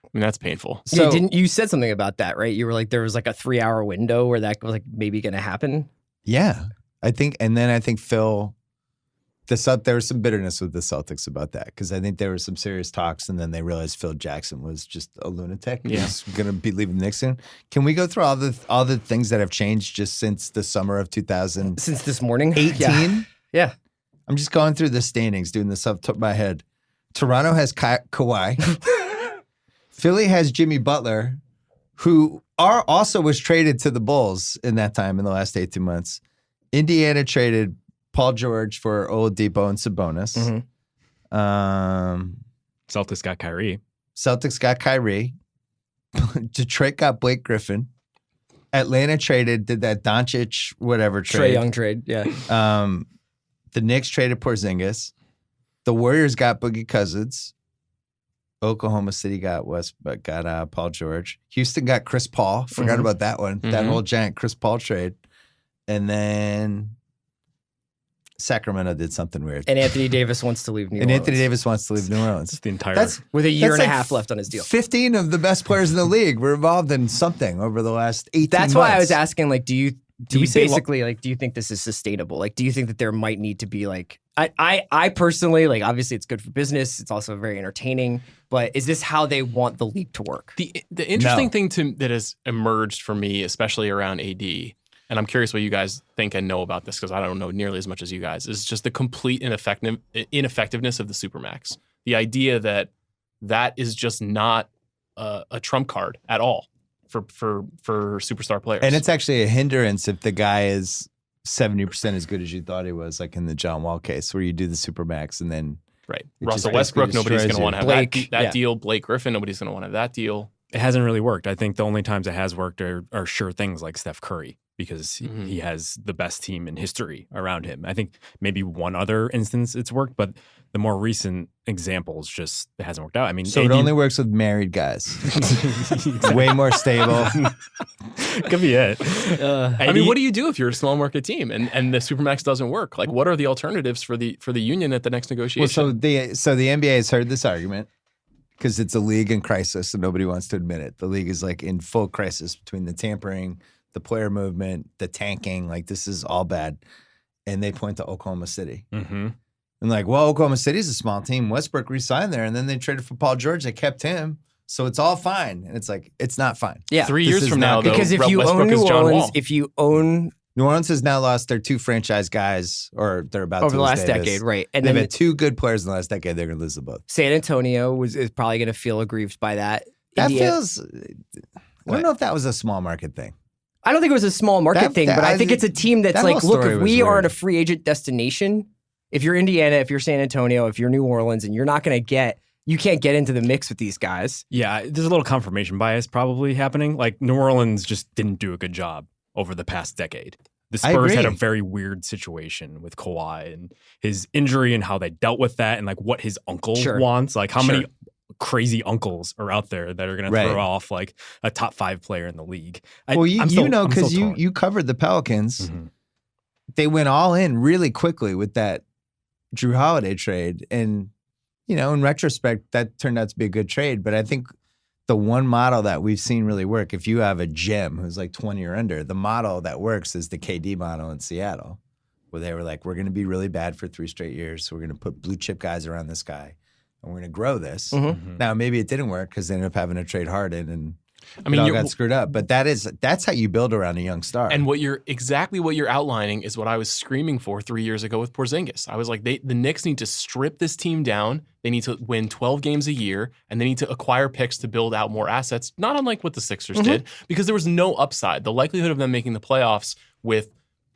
I mean, that's painful.
So, didn't you said something about that, right? You were like, there was like a 3-hour window where that was like maybe going to happen.
Yeah, I think, and then I think Phil, there was some bitterness with the Celtics about that because I think there were some serious talks, and then they realized Phil Jackson was just a lunatic.
Yeah.
He's going to be leaving the Knicks soon. Can we go through all the things that have changed just since the summer of 2018?
Since this morning? Yeah.
I'm just going through the standings, doing this off the top of my head. Toronto has Kawhi. Philly has Jimmy Butler, who also was traded to the Bulls in that time in the last 18 months. Indiana traded Paul George for Oladipo and Sabonis.
Celtics got Kyrie.
Celtics got Kyrie. Detroit got Blake Griffin. Atlanta did that Doncic whatever trade.
Trae Young trade, yeah.
The Knicks traded Porzingis. The Warriors got Boogie Cousins. Oklahoma City got Paul George. Houston got Chris Paul. Forgot about that one. That whole giant Chris Paul trade. And then Sacramento did something weird.
And Anthony Davis wants to leave New Orleans.
Anthony Davis wants to leave New Orleans.
That's the entire...
With a year and a
like
half left on his deal.
15 of the best players in the league were involved in something over the last 18 months.
That's why I was asking, like, do you
we say
basically, like, do you think this is sustainable? Like, do you think that there might need to be, like, I personally, like, obviously it's good for business. It's also very entertaining. But is this how they want the league to work?
The interesting thing that has emerged for me, especially around AD, and I'm curious what you guys think and know about this because I don't know nearly as much as you guys, is just the complete ineffectiveness of the Supermax. The idea that is just not a trump card at all for superstar players.
And it's actually a hindrance if the guy is 70% as good as you thought he was, like in the John Wall case, where you do the Supermax and then...
Right.
It
Russell
just
Westbrook,
basically
nobody's going
destroys
to want to
you.
have that deal. Blake Griffin, nobody's going to want to have that deal.
It hasn't really worked. I think the only times it has worked are sure things like Steph Curry. because he has the best team in history around him. I think maybe one other instance it's worked, but the more recent examples just it hasn't worked out. I mean,
So it only works with married guys. Way more stable.
Could be it.
I mean, what do you do if you're a small market team and the Supermax doesn't work? Like, what are the alternatives for the union at the next negotiation?
Well, so the NBA has heard this argument because it's a league in crisis and nobody wants to admit it. The league is like in full crisis between the tampering, the player movement, the tanking. Like, this is all bad. And they point to Oklahoma City.
Mm-hmm.
And like, well, Oklahoma City's a small team. Westbrook re-signed there, and then they traded for Paul George. They kept him, so it's all fine. And it's like, it's not fine.
Yeah,
3 years from now, though,
because if you
Westbrook
own
is
New
John
Orleans,
Wall.
if you own
New Orleans has now lost their 2 franchise guys, or they're about to
over the
lose
last
Davis.
decade, right? And
They've
then
had 2 good players in the last decade. They're going to lose them both.
San Antonio is probably going to feel aggrieved by that.
That
Indiana-
feels. I don't know if that was a small market thing.
I don't think it was a small market thing, but I think it's a team that's
that
like,
whole
look,
story
if
was
we aren't
weird.
a free agent destination, if you're Indiana, if you're San Antonio, if you're New Orleans, and you're not going to you can't get into the mix with these guys.
Yeah, there's a little confirmation bias probably happening. Like, New Orleans just didn't do a good job over the past decade. The
I
Spurs had a
agree.
very weird situation with Kawhi and his injury and how they dealt with that and like what his uncle
Sure.
wants. Like, how
Sure.
many crazy uncles are out there that are going
Right.
to throw off like a top 5 player in the league?
Well, you
I'm still
know, because
torn.
you covered the Pelicans.
Mhm.
They went all in really quickly with that Drew Holiday trade. And, you know, in retrospect, that turned out to be a good trade. But I think the one model that we've seen really work, if you have a gem who's like 20 or under, the model that works is the KD model in Seattle, where they were like, we're going to be really bad for 3 straight years. So we're going to put blue chip guys around this guy and we're going to grow this.
Mhm.
Now, maybe it didn't work because they ended up having to trade Harden and
I mean,
it all
you're-
got screwed up. But that's how you build around a young star.
And what you're outlining is what I was screaming for 3 years ago with Porzingis. I was like, the Knicks need to strip this team down. They need to win 12 games a year, and they need to acquire picks to build out more assets, not unlike what the Sixers did, because there was no upside. The likelihood of them making the playoffs with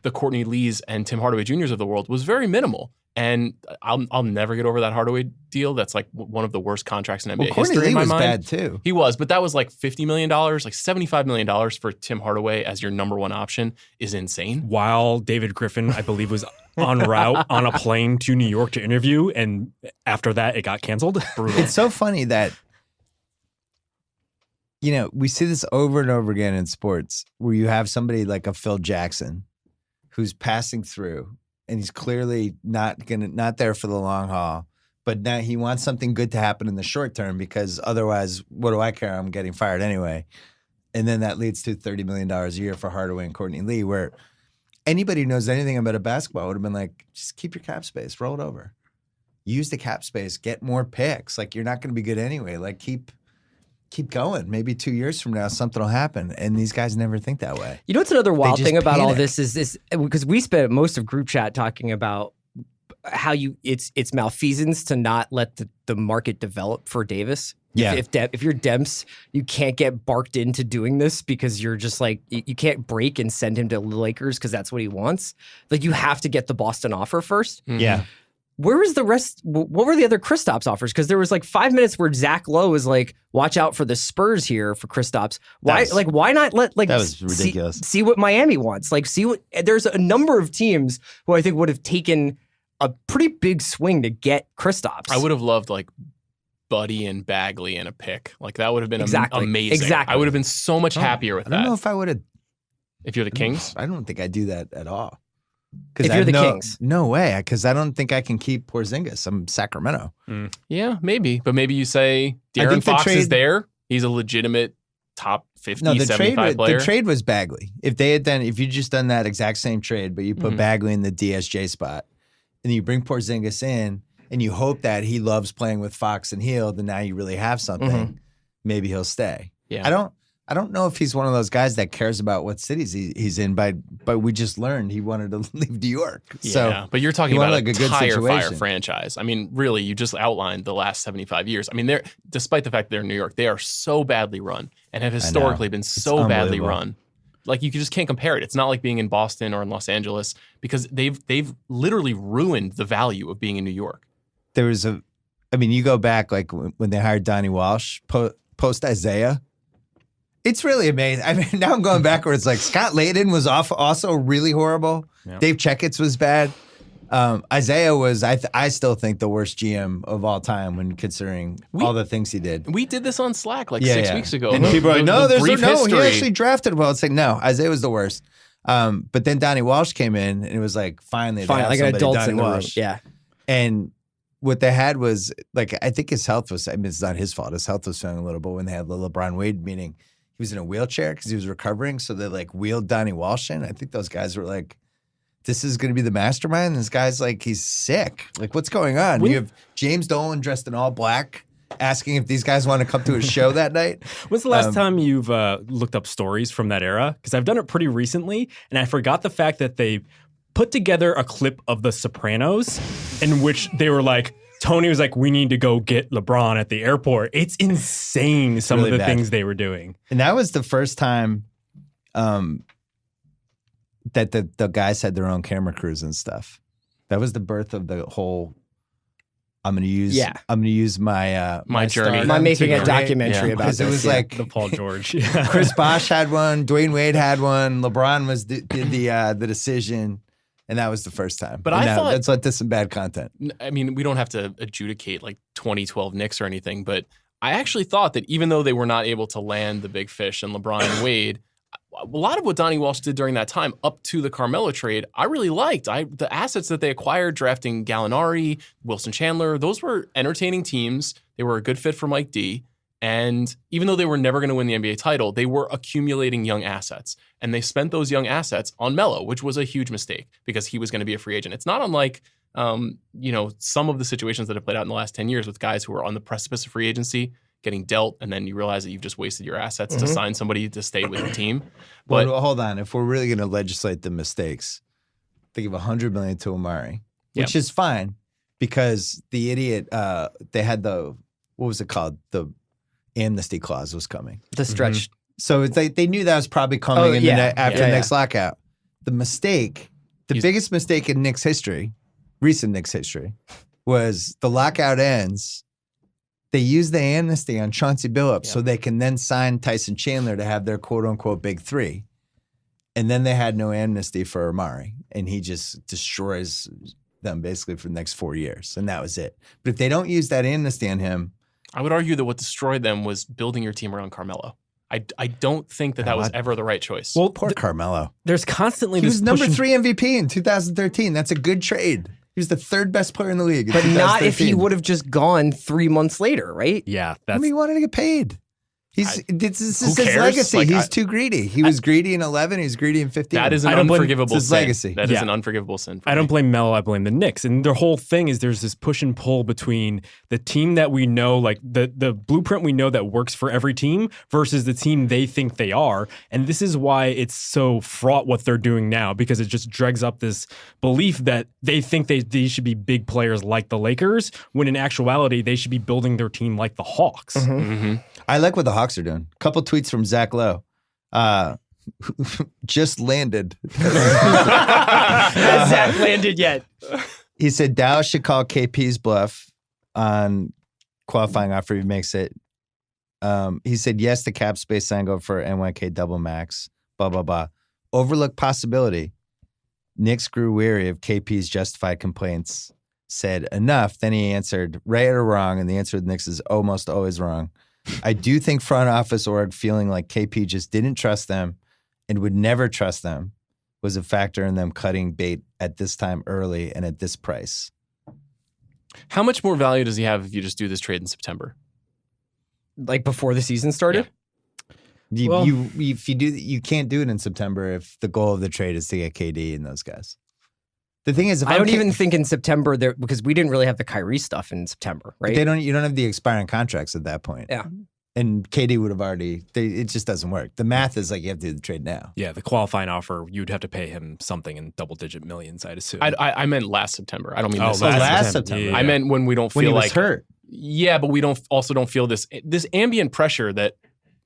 the Courtney Lees and Tim Hardaway Jr.'s of the world was very minimal. And I'll never get over that Hardaway deal. That's like one of the worst contracts in NBA
well, Courtney
history
Lee
in my
was
mind.
bad too.
He was, but that was like $50 million, like $75 million for Tim Hardaway as your number 1 option is insane.
While David Griffin, I believe, was en route on a plane to New York to interview, and after that, it got canceled.
It's so funny that, you know, we see this over and over again in sports where you have somebody like a Phil Jackson who's passing through and he's clearly not there for the long haul, but now he wants something good to happen in the short term because otherwise, what do I care? I'm getting fired anyway. And then that leads to $30 million a year for Hardaway and Courtney Lee, where anybody who knows anything about a basketball would have been like, just keep your cap space, roll it over. Use the cap space, get more picks. Like, you're not going to be good anyway. Like, keep going. Maybe 2 years from now, something will happen. And these guys never think that way.
You know what's another wild
just
thing about all
panic.
this is because we spent most of group chat talking about how it's malfeasance to not let the market develop for Davis.
Yeah.
If you're Demps, you can't get barked into doing this because you're just like you can't break and send him to the Lakers because that's what he wants. Like, you have to get the Boston offer first.
Yeah.
Where was the rest? What were the other Kristaps offers? Because there was like 5 minutes where Zach Lowe was like, "Watch out for the Spurs here for Kristaps." Why? Why not let like
That was ridiculous.
See what Miami wants. Like, see what there's a number of teams who I think would have taken a pretty big swing to get Kristaps.
I would have loved like Buddy and Bagley in a pick. Like, that would have been
Exactly.
amazing.
Exactly.
I would have been so much happier with
I don't
that.
know if I would have.
If you're the Kings,
I don't think I do that at all.
If you're the Kings.
No way. Because I don't think I can keep Porzingis. I'm Sacramento.
yeah, maybe. But maybe you say
I
De'Aaron
think the
Fox is
trade-
there. He's a legitimate top 50,
No, the
75 player.
the trade was Bagley. If you just done that exact same trade, but you put Bagley in the DSJ spot, and you bring Porzingis in, and you hope that he loves playing with Fox and Hield, and now you really have something. Maybe he'll stay.
Yeah.
I don't know if he's one of those guys that cares about what cities he's in, but we just learned he wanted to leave New York.
Yeah,
So
but you're talking
he
about
wanted, like,
a
a good
tire fire
situation.
franchise. I mean, really, you just outlined the last 75 years. I mean, they're despite the fact they're in New York, they are so badly run and have historically been so badly
unbelievable.
run. Like, you just can't compare it. It's not like being in Boston or in Los Angeles because they've literally ruined the value of being in New York.
there was you go back like when they hired Donnie Walsh, post Isaiah. It's really amazing. I mean, now I'm going backwards. Like Scott Layden was also really horrible.
Yeah.
Dave Checketts was bad. Isaiah was, I still think, the worst GM of all time when considering all the things he did.
We did this on Slack like 6 weeks ago.
And people are like, no, there's
brief
no, he
history.
actually drafted well. It's like, no, Isaiah was the worst. But then Donnie Walsh came in, and it was like, finally, they have
like an
somebody,
adult
Donnie
in the room.
Walsh.
Yeah.
And what they had was, like, I think his health was, I mean, it's not his fault. His health was failing a little, but when they had the LeBron Wade meeting, he was in a wheelchair because he was recovering. So they like wheeled Donnie Walsh in. I think those guys were like, this is going to be the mastermind. This guy's like, he's sick. Like, what's going on? You have James Dolan dressed in all black asking if these guys want to come to a show that night.
When's the last time you've looked up stories from that era? Because I've done it pretty recently, and I forgot the fact that they put together a clip of The Sopranos in which they were like, Tony was like, we need to go get LeBron at the airport. It's insane, some
really
of the
bad.
things they were doing.
And that was the first time that the guys had their own camera crews and stuff. That was the birth of the whole, I'm going to use my
My journey.
stardom
I'm making
to
a
create-
documentary about
Because
this.
it was
yeah.
like
The Paul George. Yeah.
Chris Bosh had one, Dwayne Wade had one, LeBron did the decision, and that was the first time.
But
And
I
now,
thought-
let's let this some bad content.
I mean, we don't have to adjudicate like 2012 Knicks or anything, but I actually thought that even though they were not able to land the big fish and LeBron and Wade, a lot of what Donnie Walsh did during that time up to the Carmelo trade, I really liked. The assets that they acquired, drafting Gallinari, Wilson Chandler, those were entertaining teams. They were a good fit for Mike D. And even though they were never going to win the NBA title, they were accumulating young assets. And they spent those young assets on Melo, which was a huge mistake because he was going to be a free agent. It's not unlike some of the situations that have played out in the last 10 years with guys who are on the precipice of free agency, getting dealt, and then you realize that you've just wasted your assets to sign somebody to stay with the team. But
Well, hold on. If we're really going to legislate the mistakes, they give $100 million to Amari, which is fine because the idiot, they had what was it called? The amnesty clause was coming.
The stretch.
So it's like they knew that was probably coming after the next lockout. The mistake, the biggest mistake in Knicks history, recent Knicks history, was the lockout ends. They used the amnesty on Chauncey Billups so they can then sign Tyson Chandler to have their quote-unquote big three. And then they had no amnesty for Amari, and he just destroys them basically for the next 4 years, and that was it. But if they don't use that amnesty on him,
I would argue that what destroyed them was building your team around Carmelo. I don't think that was ever the right choice.
Well,
poor Carmelo.
there's constantly
He
this
was number
push and-
3 MVP in 2013. That's a good trade. He was the third best player in the league. In
But not if he
2013.
would have just gone 3 months later, right?
Yeah,
I
that's
mean, he wanted to get paid. This is
who
his
cares?
legacy.
Like,
He's too greedy. He was greedy in 11. He was greedy in 15.
that is an
I don't blame-
unforgivable
it's his
sin.
legacy.
That is
Yeah.
an unforgivable sin. For
I don't
me.
blame Melo, I blame the Knicks. And their whole thing is there's this push and pull between the team that we know, like the blueprint we know that works for every team versus the team they think they are. And this is why it's so fraught what they're doing now, because it just dregs up this belief that they think they should be big players like the Lakers, when in actuality they should be building their team like the Hawks.
I like what the Hawks are doing. Couple tweets from Zach Lowe. Just landed.
Has Zach landed yet?
He said Dallas should call KP's bluff on qualifying offer if he makes it. He said yes to cap space sign go for NYK double max. Blah blah blah. Overlooked possibility. Knicks grew weary of KP's justified complaints. Said enough. Then he answered right or wrong, and the answer to the Knicks is almost always wrong. I do think front office org feeling like KP just didn't trust them and would never trust them was a factor in them cutting bait at this time early and at this price.
How much more value does he have if you just do this trade in September?
Like before the season started?
Well-
If you do, you can't do it in September if the goal of the trade is to get KD and those guys. The thing is, if
I
I'm
don't
K-
even think in September there, because we didn't really have the Kyrie stuff in September, right?
you don't have the expiring contracts at that point.
Yeah.
And KD would have already. It just doesn't work. The math is like you have to do the trade now.
Yeah, the qualifying offer, you'd have to pay him something in double-digit millions, I'd assume.
I meant last September. I don't mean this.
last September.
Yeah.
I meant when we don't
When
feel
he was
like
hurt.
Yeah, but we don't feel this ambient pressure that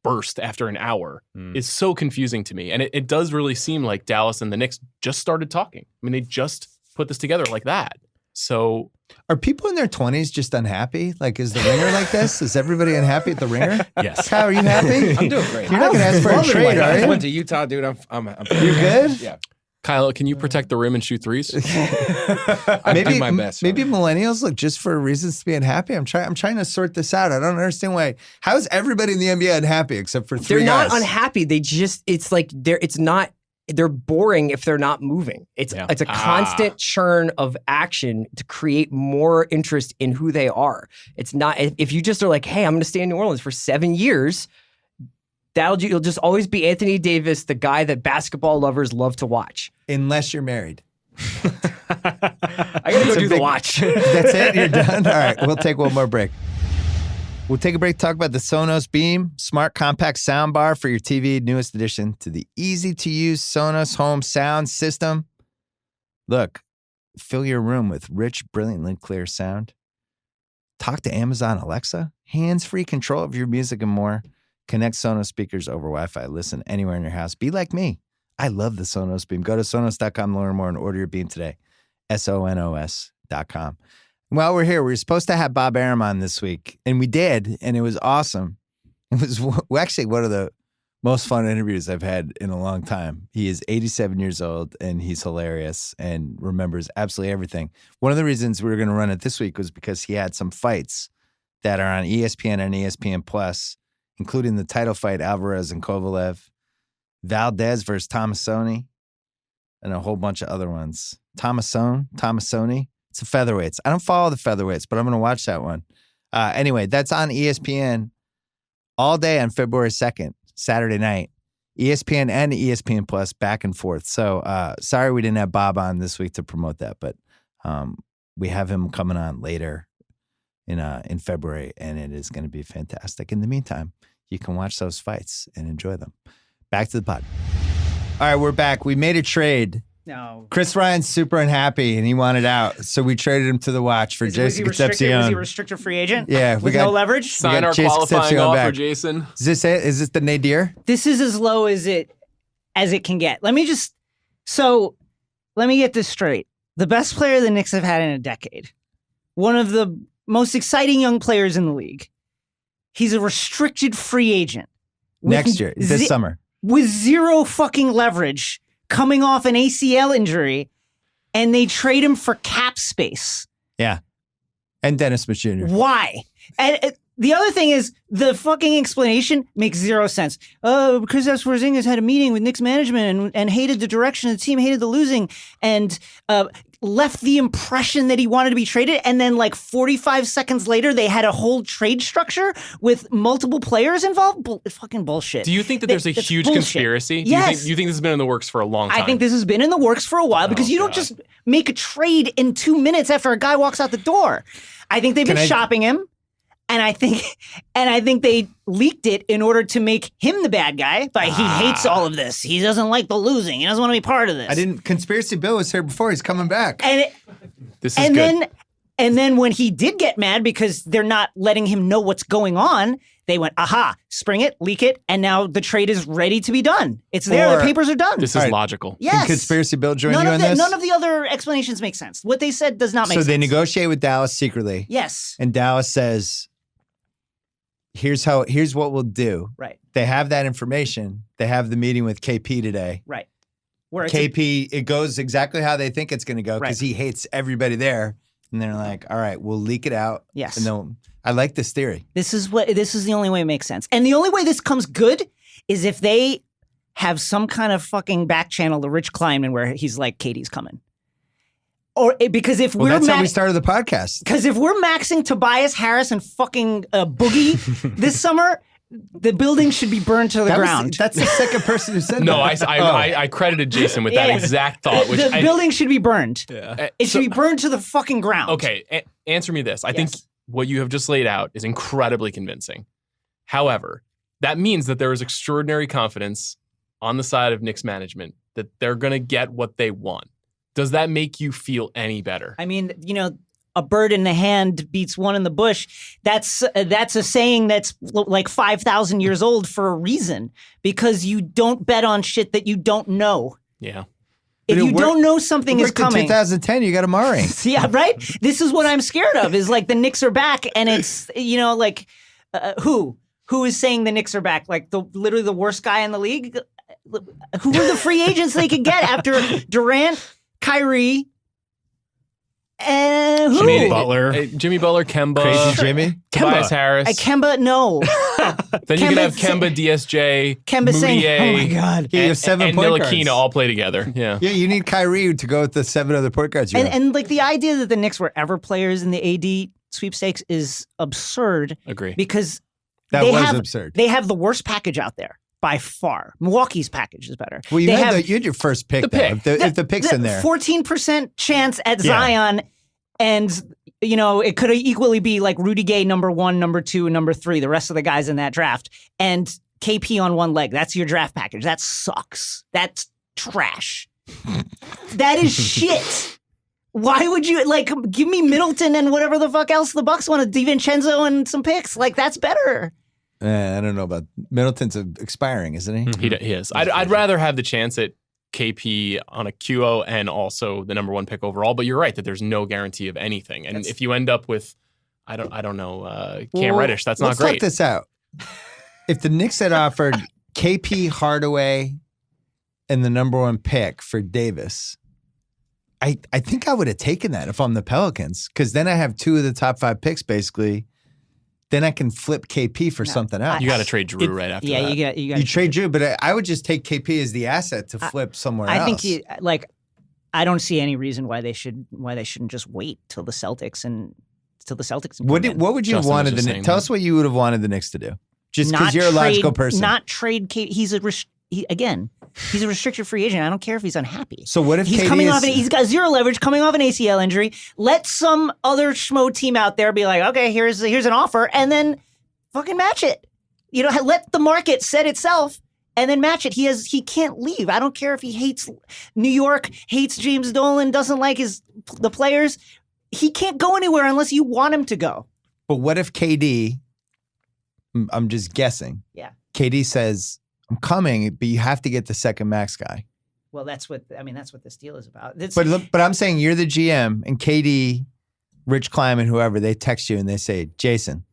burst after an hour is so confusing to me. And it does really seem like Dallas and the Knicks just started talking. I mean, they just put this together like that. So
Are people in their 20s just unhappy? Like, is the Ringer like this? Is everybody unhappy at the Ringer?
Yes.
Kyle, are you happy?
I'm doing great.
You're not going to ask for a trade, are
I
you?
went to Utah, dude. I'm
You're good?
Yeah.
Kyle, can you protect the rim and shoot threes?
I do my best.
Maybe millennials look just for reasons to be unhappy. I'm trying to sort this out. I don't understand why. How is everybody in the NBA unhappy except for three
They're not
guys?
unhappy. It's like they're boring if they're not moving. It's a constant churn of action to create more interest in who they are. It's not if you just are like, hey, I'm going to stay in New Orleans for 7 years. You'll just always be Anthony Davis, the guy that basketball lovers love to watch.
Unless you're married.
I gotta go do the watch.
That's it? You're done? All right, we'll take one more break. We'll take a break to talk about the Sonos Beam Smart Compact Soundbar for your TV, newest addition to the easy-to-use Sonos home sound system. Look, fill your room with rich, brilliantly clear sound. Talk to Amazon Alexa, hands-free control of your music and more. Connect Sonos speakers over Wi-Fi. Listen anywhere in your house. Be like me. I love the Sonos Beam. Go to Sonos.com to learn more and order your Beam today. Sonos.com. While we're here, we were supposed to have Bob Arum on this week, and we did, and it was awesome. It was actually one of the most fun interviews I've had in a long time. He is 87 years old, and he's hilarious and remembers absolutely everything. One of the reasons we were going to run it this week was because he had some fights that are on ESPN and ESPN Plus, including the title fight, Alvarez and Kovalev, Valdez versus Tomasoni, and a whole bunch of other ones. Tomasoni. It's the featherweights. I don't follow the featherweights, but I'm going to watch that one. Anyway, that's on ESPN all day on February 2nd, Saturday night. ESPN and ESPN Plus back and forth. So sorry we didn't have Bob on this week to promote that, but we have him coming on later in February, and it is going to be fantastic. In the meantime, you can watch those fights and enjoy them. Back to the pod. All right, we're back. We made a trade.
No.
Chris Ryan's super unhappy, and he wanted out, so we traded him to the watch for Jason Concepcion.
Was he a restricted free agent?
Yeah,
with no leverage.
Sign our
Jason
qualifying
Concepcion
offer,
back.
Jason.
Is this it? Is this the nadir?
This is as low as it can get. Let me get this straight. The best player the Knicks have had in a decade. One of the most exciting young players in the league. He's a restricted free agent.
Next year, this summer.
With zero fucking leverage, coming off an ACL injury, and they trade him for cap space.
Yeah. And Dennis Smith Jr.
Why? And the other thing is, the fucking explanation makes zero sense. Kristaps Porzingis had a meeting with Knicks management and hated the direction of the team, hated the losing, and left the impression that he wanted to be traded. And then like 45 seconds later, they had a whole trade structure with multiple players involved. Fucking bullshit.
Do you think that there's a
That's
huge
bullshit.
conspiracy?
Yes.
Do you think this has been in the works for a long time?
I think this has been in the works for a while because you don't just make a trade in 2 minutes after a guy walks out the door. I think they've been shopping him. And I think they leaked it in order to make him the bad guy. But he hates all of this. He doesn't like the losing. He doesn't want to be part of this.
Conspiracy Bill was here before. He's coming back.
This is good.
And then when he did get mad because they're not letting him know what's going on, they went, aha, spring it, leak it, and now the trade is ready to be done. It's there. The papers are done.
This is logical.
Yes.
Can Conspiracy Bill join you on this?
None of the other explanations make sense. What they said does not make sense.
So they negotiate with Dallas secretly.
Yes.
And Dallas says, here's what we'll do.
Right.
They have that information. They have the meeting with KP today.
Right. Where
it goes exactly how they think it's going to go because he hates everybody there. And they're like, all right, we'll leak it out.
Yes.
And I like this theory.
This is the only way it makes sense. And the only way this comes good is if they have some kind of fucking back channel to Rich Kleinman where he's like, Katie's coming. Or because if
that's how we started the podcast.
Because if we're maxing Tobias Harris and fucking Boogie this summer, the building should be burned to the ground.
That's the second person who said that.
No, I credited Jason with that exact thought. Which
the building should be burned.
Yeah.
It should be burned to the fucking ground.
Okay, answer me this. I think what you have just laid out is incredibly convincing. However, that means that there is extraordinary confidence on the side of Knicks management that they're going to get what they want. Does that make you feel any better?
I mean, a bird in the hand beats one in the bush. That's a saying that's like 5,000 years old for a reason, because you don't bet on shit that you don't know.
Yeah.
If you don't know something is coming.
In 2010, you got Amari.
Yeah, right? This is what I'm scared of, is like the Knicks are back, and it's, like, who? Who is saying the Knicks are back? Like, literally the worst guy in the league? Who are the free agents they could get after Durant, Kyrie, and who?
Jimmy Butler.
Jimmy Butler, Kemba.
Crazy Jimmy.
Tobias Harris.
Kemba, no.
Then you can have Kemba, DSJ,
Kemba
Moutier,
saying, oh my God.
You have 7
and
point guards.
Ntilikina all play together. Yeah.
Yeah, you need Kyrie to go with the 7 other point guards.
And like the idea that the Knicks were ever players in the AD sweepstakes is absurd.
Agree.
Because
that was absurd.
They have the worst package out there by far. Milwaukee's package is better.
Well, you had your first pick, though. If the pick's in there.
14% chance at Zion, and it could equally be like Rudy Gay number 1, number 2, and number 3, the rest of the guys in that draft, and KP on one leg. That's your draft package. That sucks. That's trash. That is shit. Why would you give me Middleton and whatever the fuck else the Bucks wanted, DiVincenzo and some picks? Like, that's better.
I don't know about Middleton's expiring, isn't he?
He is. I'd rather have the chance at KP on a QO and also the number 1 pick overall. But you're right that there's no guarantee of anything. And if you end up with, I don't know, Cam Reddish, that's not great.
Let's talk this out. If the Knicks had offered KP, Hardaway, and the number 1 pick for Davis, I think I would have taken that if I'm the Pelicans, because then I have 2 of the top 5 picks basically. Then I can flip KP for something else.
You got to trade Drew right after that.
Yeah,
you trade Drew, but I would just take KP as the asset to flip somewhere else.
I think I don't see any reason why they shouldn't just wait till the Celtics and
What would you have wanted the Knicks? Tell us what you would have wanted the Knicks to do. Just because you're a logical person.
Not trade KP. He's a restricted free agent. I don't care if he's unhappy.
So what if
he's he's got 0 leverage, coming off an ACL injury? Let some other schmo team out there be like, okay, here's an offer, and then fucking match it. Let the market set itself and then match it. He can't leave. I don't care if he hates New York, hates James Dolan, doesn't like the players. He can't go anywhere unless you want him to go.
But what if KD? I'm just guessing.
Yeah.
KD says, I'm coming, but you have to get the second max guy.
Well, that's what this deal is about.
But I'm saying you're the GM, and KD, Rich Kleiman, whoever, they text you and they say, Jason,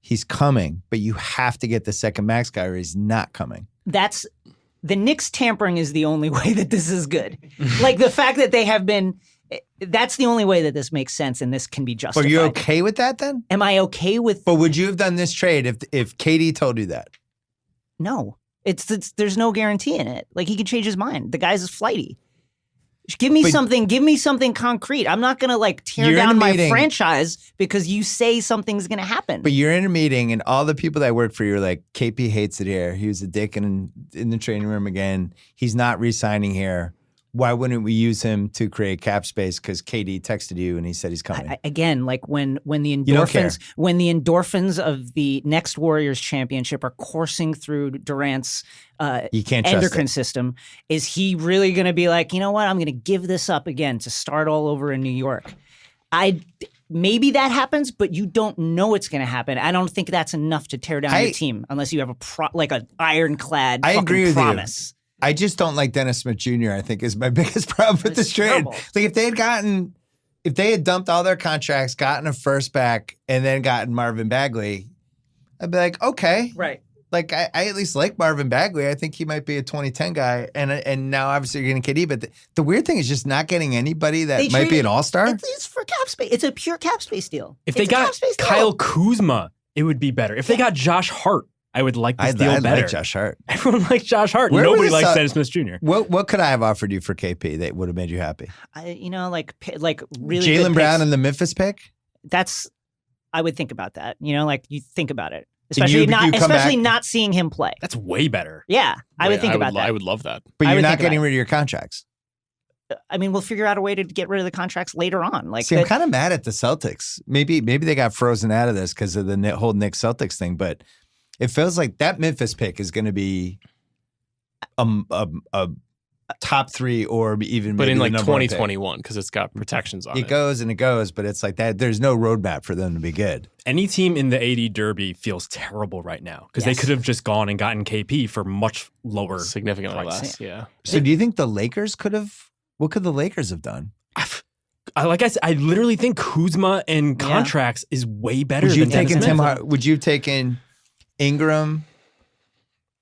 he's coming, but you have to get the second max guy or he's not coming.
That's the Knicks tampering is the only way that this is good. Like the fact that they have been, that's the only way that this makes sense and this can be justified.
Are you okay with that then?
Am I okay with?
But would you have done this trade if KD told you that?
No. There's no guarantee in it. Like, he could change his mind. The guy's flighty. Give me something concrete. I'm not gonna tear down my franchise because you say something's gonna happen.
But you're in a meeting and all the people that work for you are like, KP hates it here. He was a dick in the training room again. He's not re-signing here. Why wouldn't we use him to create cap space? Because KD texted you and he said he's coming.
Again, like when the endorphins of the next Warriors championship are coursing through Durant's endocrine system, is he really going to be like, you know what? I'm going to give this up again to start all over in New York. Maybe that happens, but you don't know it's going to happen. I don't think that's enough to tear down your team unless you have an ironclad fucking promise.
I just don't like Dennis Smith Jr., I think, is my biggest problem with this trade. Like, if they had dumped all their contracts, gotten a first back, and then gotten Marvin Bagley, I'd be like, okay.
Right.
Like, I at least like Marvin Bagley. I think he might be a 2010 guy. And now, obviously, you're getting KD. But the weird thing is just not getting anybody that might be an all-star.
It's for cap space. It's a pure cap space deal.
If they got Kyle Kuzma, it would be better. If they got Josh Hart, I would like this deal better. I like
Josh Hart.
Everyone likes Josh Hart. Nobody likes Dennis Smith Jr.
What could I have offered you for KP that would have made you happy?
Really
Jaylen Brown and the Memphis pick?
I would think about that. You think about it. Especially not seeing him play.
That's way better.
Yeah, I would think about that.
I would love that.
But you're not getting rid of your contracts.
I mean, we'll figure out a way to get rid of the contracts later on.
I'm kind of mad at the Celtics. Maybe they got frozen out of this because of the whole Knicks Celtics thing, but it feels like that Memphis pick is going to be a top 3 or even
but
maybe
in
the number
2021 because it's got protections on it.
It goes and it goes, but it's like that. There's no roadmap for them to be good.
Any team in the AD Derby feels terrible right now because they could have just gone and gotten KP for much lower,
significantly
price.
less. Yeah.
So do you think the Lakers could have What could the Lakers have done?
Like I said, I literally think Kuzma and contracts is way better
Would you
than
have taken
Dennis Smith.
Would you have taken Ingram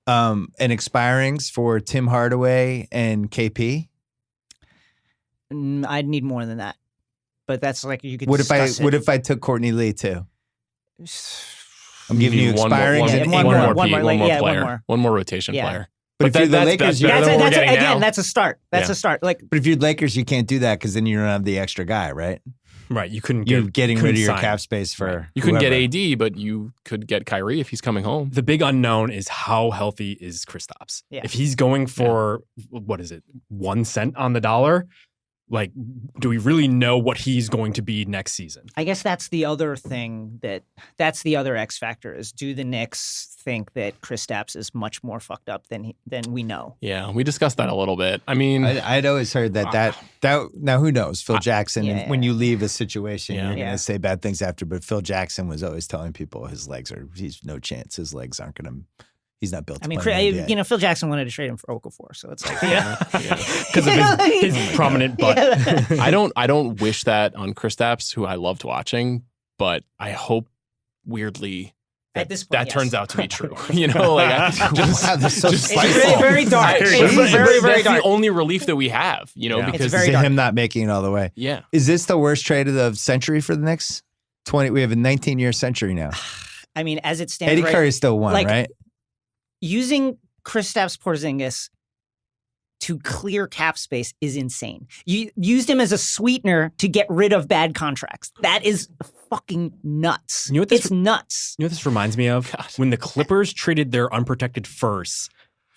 and expirings for Tim Hardaway and KP?
I'd need more than that. But that's like you could.
What if I took Courtney Lee too? I'm giving you expirings and
one more rotation player.
But if you're the Lakers,
that's a start. That's a start. Like,
but if you're Lakers, you can't do that because then you don't have the extra guy, right?
Right.
You're getting rid of your cap space for.
You couldn't get AD, but you could get Kyrie if he's coming home.
The big unknown is how healthy is Kristaps.
Yeah.
If he's going for what is it, 1 cent on the dollar, like, do we really know what he's going to be next season?
I guess that's the other thing that's the other X factor is, do the Knicks think that Kristaps is much more fucked up than we know?
Yeah, we discussed that a little bit. I mean,
I'd always heard that now who knows? Phil Jackson, and when you leave a situation, you're going to say bad things after, but Phil Jackson was always telling people he's no chance. His legs aren't going to. He's not built.
Phil Jackson wanted to trade him for Okafor, so it's like,
because of his prominent butt.
I don't wish that on Kristaps, who I loved watching, but I hope weirdly
at this point,
that turns out to be true. You know, like
it's very dark. It's very
that's
dark.
the only relief that we have. You know, because
it's very dark.
Him not making it all the way.
Yeah.
Is this the worst trade of the century for the Knicks? We have a 19-year century now.
I mean, as it stands,
Eddie Curry still won, right?
Using Kristaps Porzingis to clear cap space is insane. You used him as a sweetener to get rid of bad contracts. That is fucking nuts.
You know what
it's nuts.
You know what this reminds me of? God. When the Clippers traded their unprotected firsts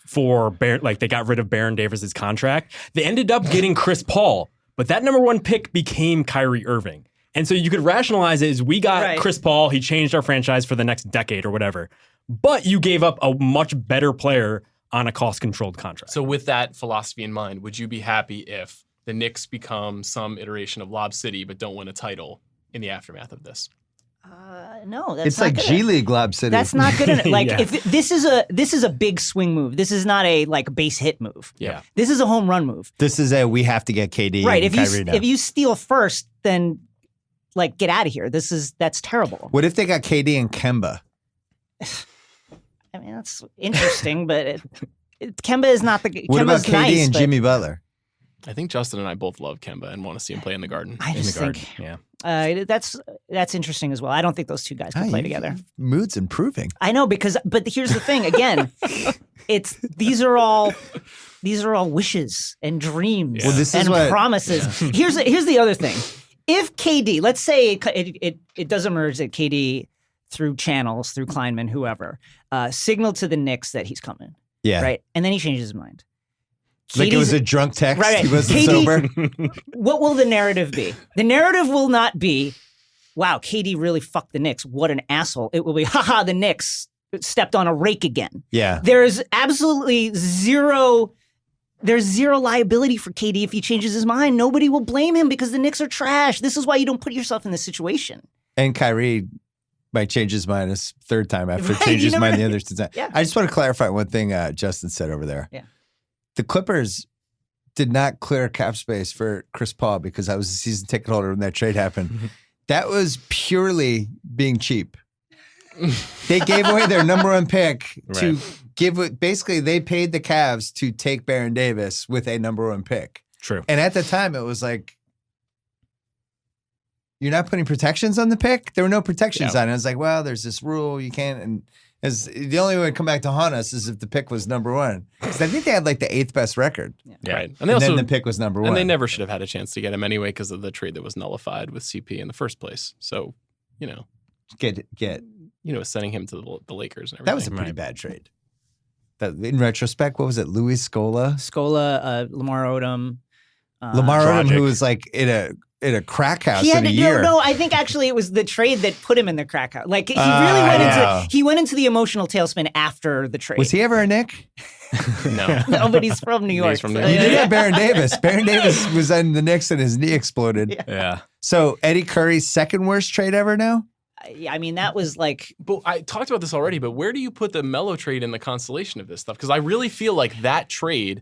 for they got rid of Baron Davis's contract. They ended up getting Chris Paul, but that number 1 pick became Kyrie Irving. And so you could rationalize it as we got Chris Paul, he changed our franchise for the next decade or whatever. But you gave up a much better player on a cost-controlled contract.
So with that philosophy in mind, would you be happy if the Knicks become some iteration of Lob City but don't win a title in the aftermath of this?
No, that's
it's
not
like
good
G League Lob City.
That's not good enough. Like if this is a big swing move. This is not a base hit move.
Yeah.
This is a home run move.
This is we have to get KD.
Right.
And Kyrie now.
If you steal first, then get out of here. That's terrible.
What if they got KD and Kemba?
I mean, that's interesting, but Kemba is not the.
What about
Kemba's
KD
nice,
and Jimmy Butler?
I think Justin and I both love Kemba and want to see him play in the Garden.
I just think, that's interesting as well. I don't think those two guys can play together.
Mood's improving.
I know but here's the thing. Again, these are all wishes and dreams and promises. Yeah. Here's the other thing. If KD, let's say it does emerge that KD, through channels, through Kleinman, whoever, signaled to the Knicks that he's coming.
Yeah.
Right? And then he changes his mind.
Like it was a drunk text?
Right.
He wasn't sober?
What will the narrative be? The narrative will not be, wow, KD really fucked the Knicks. What an asshole. It will be, haha, the Knicks stepped on a rake again.
Yeah.
There's absolutely zero liability for KD if he changes his mind. Nobody will blame him because the Knicks are trash. This is why you don't put yourself in this situation.
And Kyrie might change his mind a third time after changes his mind the other two times.
Yeah.
I just want to clarify one thing Justin said over there.
Yeah.
The Clippers did not clear cap space for Chris Paul because I was a season ticket holder when that trade happened. That was purely being cheap. They gave away their number 1 pick to give it. Basically, they paid the Cavs to take Baron Davis with a number 1 pick.
True.
And at the time, it was like, you're not putting protections on the pick? There were no protections on it. I was like, well, there's this rule. You can't. And as the only way to come back to haunt us is if the pick was number 1. Because I think they had the 8th best record.
Yeah. Right.
And then the pick was number 1.
And they never should have had a chance to get him anyway because of the trade that was nullified with CP in the first place. So,
get
sending him to the Lakers and everything.
That was a pretty bad trade. In retrospect, what was it? Louis Scola?
Lamar Odom.
Lamar Odom, who was in a crack house in a year.
No, I think actually it was the trade that put him in the crack house. Like he went into the emotional tailspin after the trade.
Was he ever a Knick?
No.
No, but he's from New York.
He's from New York.
He did have Baron Davis. Baron Davis was on the Knicks and his knee exploded.
Yeah.
So Eddie Curry's second worst trade ever now?
I mean, that was like...
But I talked about this already, but where do you put the Melo trade in the constellation of this stuff? Because I really feel like that trade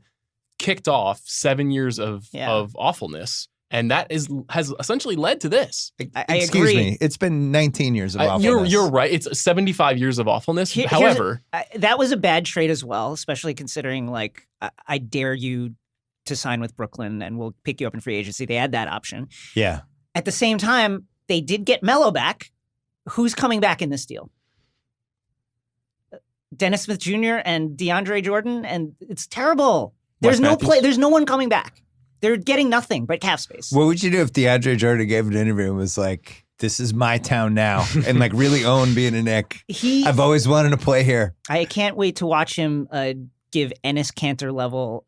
kicked off 7 years of awfulness. And that has essentially led to this.
I
Excuse
agree.
me. It's been 19 years of awfulness.
You're right. It's 75 years of awfulness. However,
that was a bad trade as well, especially considering like I dare you to sign with Brooklyn and we'll pick you up in free agency. They had that option.
Yeah.
At the same time, they did get Melo back. Who's coming back in this deal? Dennis Smith Jr. and DeAndre Jordan, and it's terrible. There's no play. There's no one coming back. They're getting nothing but cap space.
What would you do if DeAndre Jordan gave an interview and was like, "This is my town now," and like really owned being a Knick? I've always wanted to play here.
I can't wait to watch him give Enes Kanter level.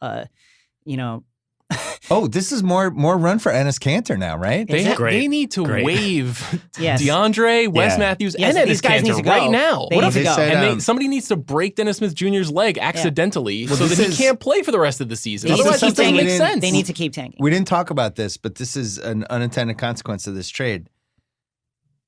Oh, this is more run for Enes Kanter now, right?
They need to waive DeAndre, Wes Matthews, and
these
Enes
guys need
Kanter
to go.
right now.
They need to go.
And somebody needs to break Dennis Smith Jr.'s leg accidentally so that he can't play for the rest of the season. Otherwise, it doesn't make sense.
They need to keep tanking.
We didn't talk about this, but this is an unintended consequence of this trade.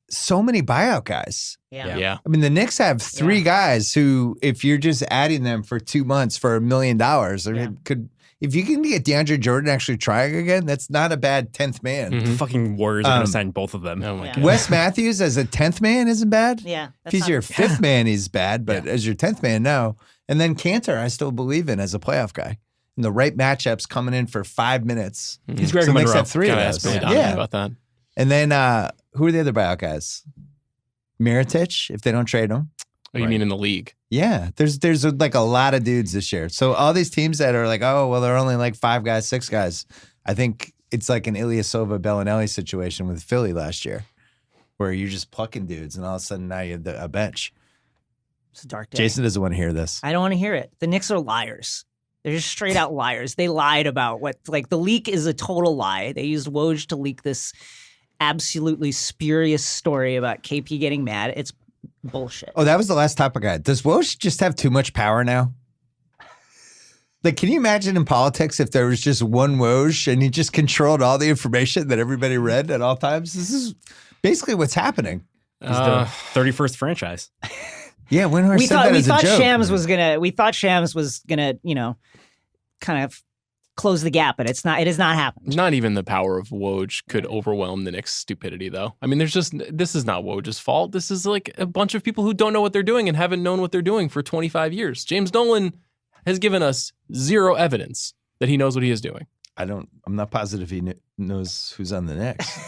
So many buyout guys.
Yeah.
I mean, the Knicks have 3 guys who, if you're just adding them for 2 months for $1 million, I mean, if you can get DeAndre Jordan actually trying again, that's not a bad 10th man.
The fucking Warriors are going to sign both of them.
Oh my God.
Wes Matthews as a 10th man isn't bad.
Yeah.
If he's your 5th man, he's bad, but as your 10th man, no. And then Kanter, I still believe in as a playoff guy. And the right matchups coming in for 5 minutes.
He's Greg
So the Knicks
Monroe.
have 3 of those.
About that.
And then who are the other buyout guys? Mirotic, if they don't trade him.
Oh, you mean in the league?
Yeah, there's like a lot of dudes this year. So all these teams that are like, oh, well, they're only like 5 guys, 6 guys. I think it's like an Ilyasova Bellinelli situation with Philly last year, where you're just plucking dudes, and all of a sudden now you have a bench.
It's a dark day.
Jason doesn't want to hear this.
I don't want to hear it. The Knicks are liars. They're just straight out liars. They lied about the leak is a total lie. They used Woj to leak this absolutely spurious story about KP getting mad. It's bullshit.
Oh, that was the last topic I had. Does Woj just have too much power now? Like, can you imagine in politics if there was just one Woj and he just controlled all the information that everybody read at all times? This is basically what's happening.
He's the 31st franchise.
Yeah, Winhorst
we
said
thought
that
we
as a
thought
joke.
Shams was gonna kind of close the gap, but it has not happened.
Not even the power of Woj could overwhelm the Knicks' stupidity, though. I mean, this is not Woj's fault. This is like a bunch of people who don't know what they're doing and haven't known what they're doing for 25 years. James Dolan has given us 0 evidence that he knows what he is doing.
I'm not positive he knows who's on the Knicks.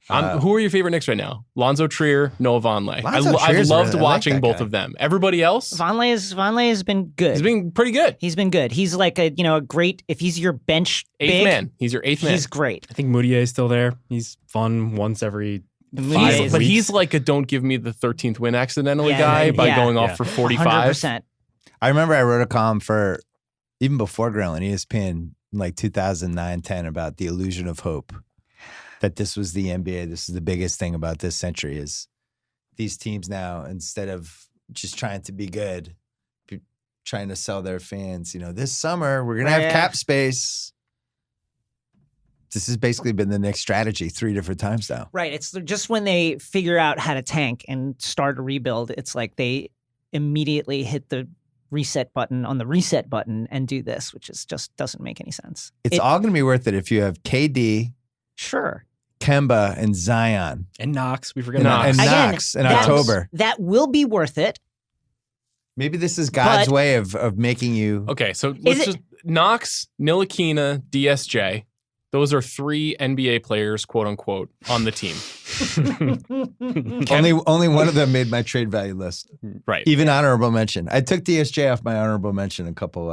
Who are your favorite Knicks right now? Lonzo Trier, Noah Vonleh.
Lonzo
I
Trier's
loved
really- I like
watching
that
both
guy.
of them. Everybody else,
Vonleh has been good.
he's been pretty good.
He's been good. He's like a great, if he's your bench
Eighth
big,
man. He's your 8th man.
he's great.
I think Moutier is still there. He's fun once every 5
But
weeks.
he's like a don't give me the 13th win accidentally
Yeah,
guy by
yeah.
going off
Yeah.
for 45.
100%.
I remember I wrote a column for, even before Grill and ESPN, in like 2009-10 about the illusion of hope. That this was the NBA. This is the biggest thing about this century is these teams now, instead of just trying to be good, trying to sell their fans, this summer we're going to have cap space. This has basically been the Knicks strategy 3 different times now.
Right. It's just when they figure out how to tank and start a rebuild, it's like they immediately hit the reset button on the reset button and do this, which just doesn't make any sense.
It's all going to be worth it if you have KD,
Sure.
Kemba, and Zion.
And Knox. We forget
And
Knox.
Knox in October.
That will be worth it.
Maybe this is God's
But-
way of making you.
Okay, so let's just Knox, Ntilikina, DSJ. Those are 3 NBA players, quote unquote, on the team.
Only one of them made my trade value list.
Right.
Even honorable mention. I took DSJ off my honorable mention a couple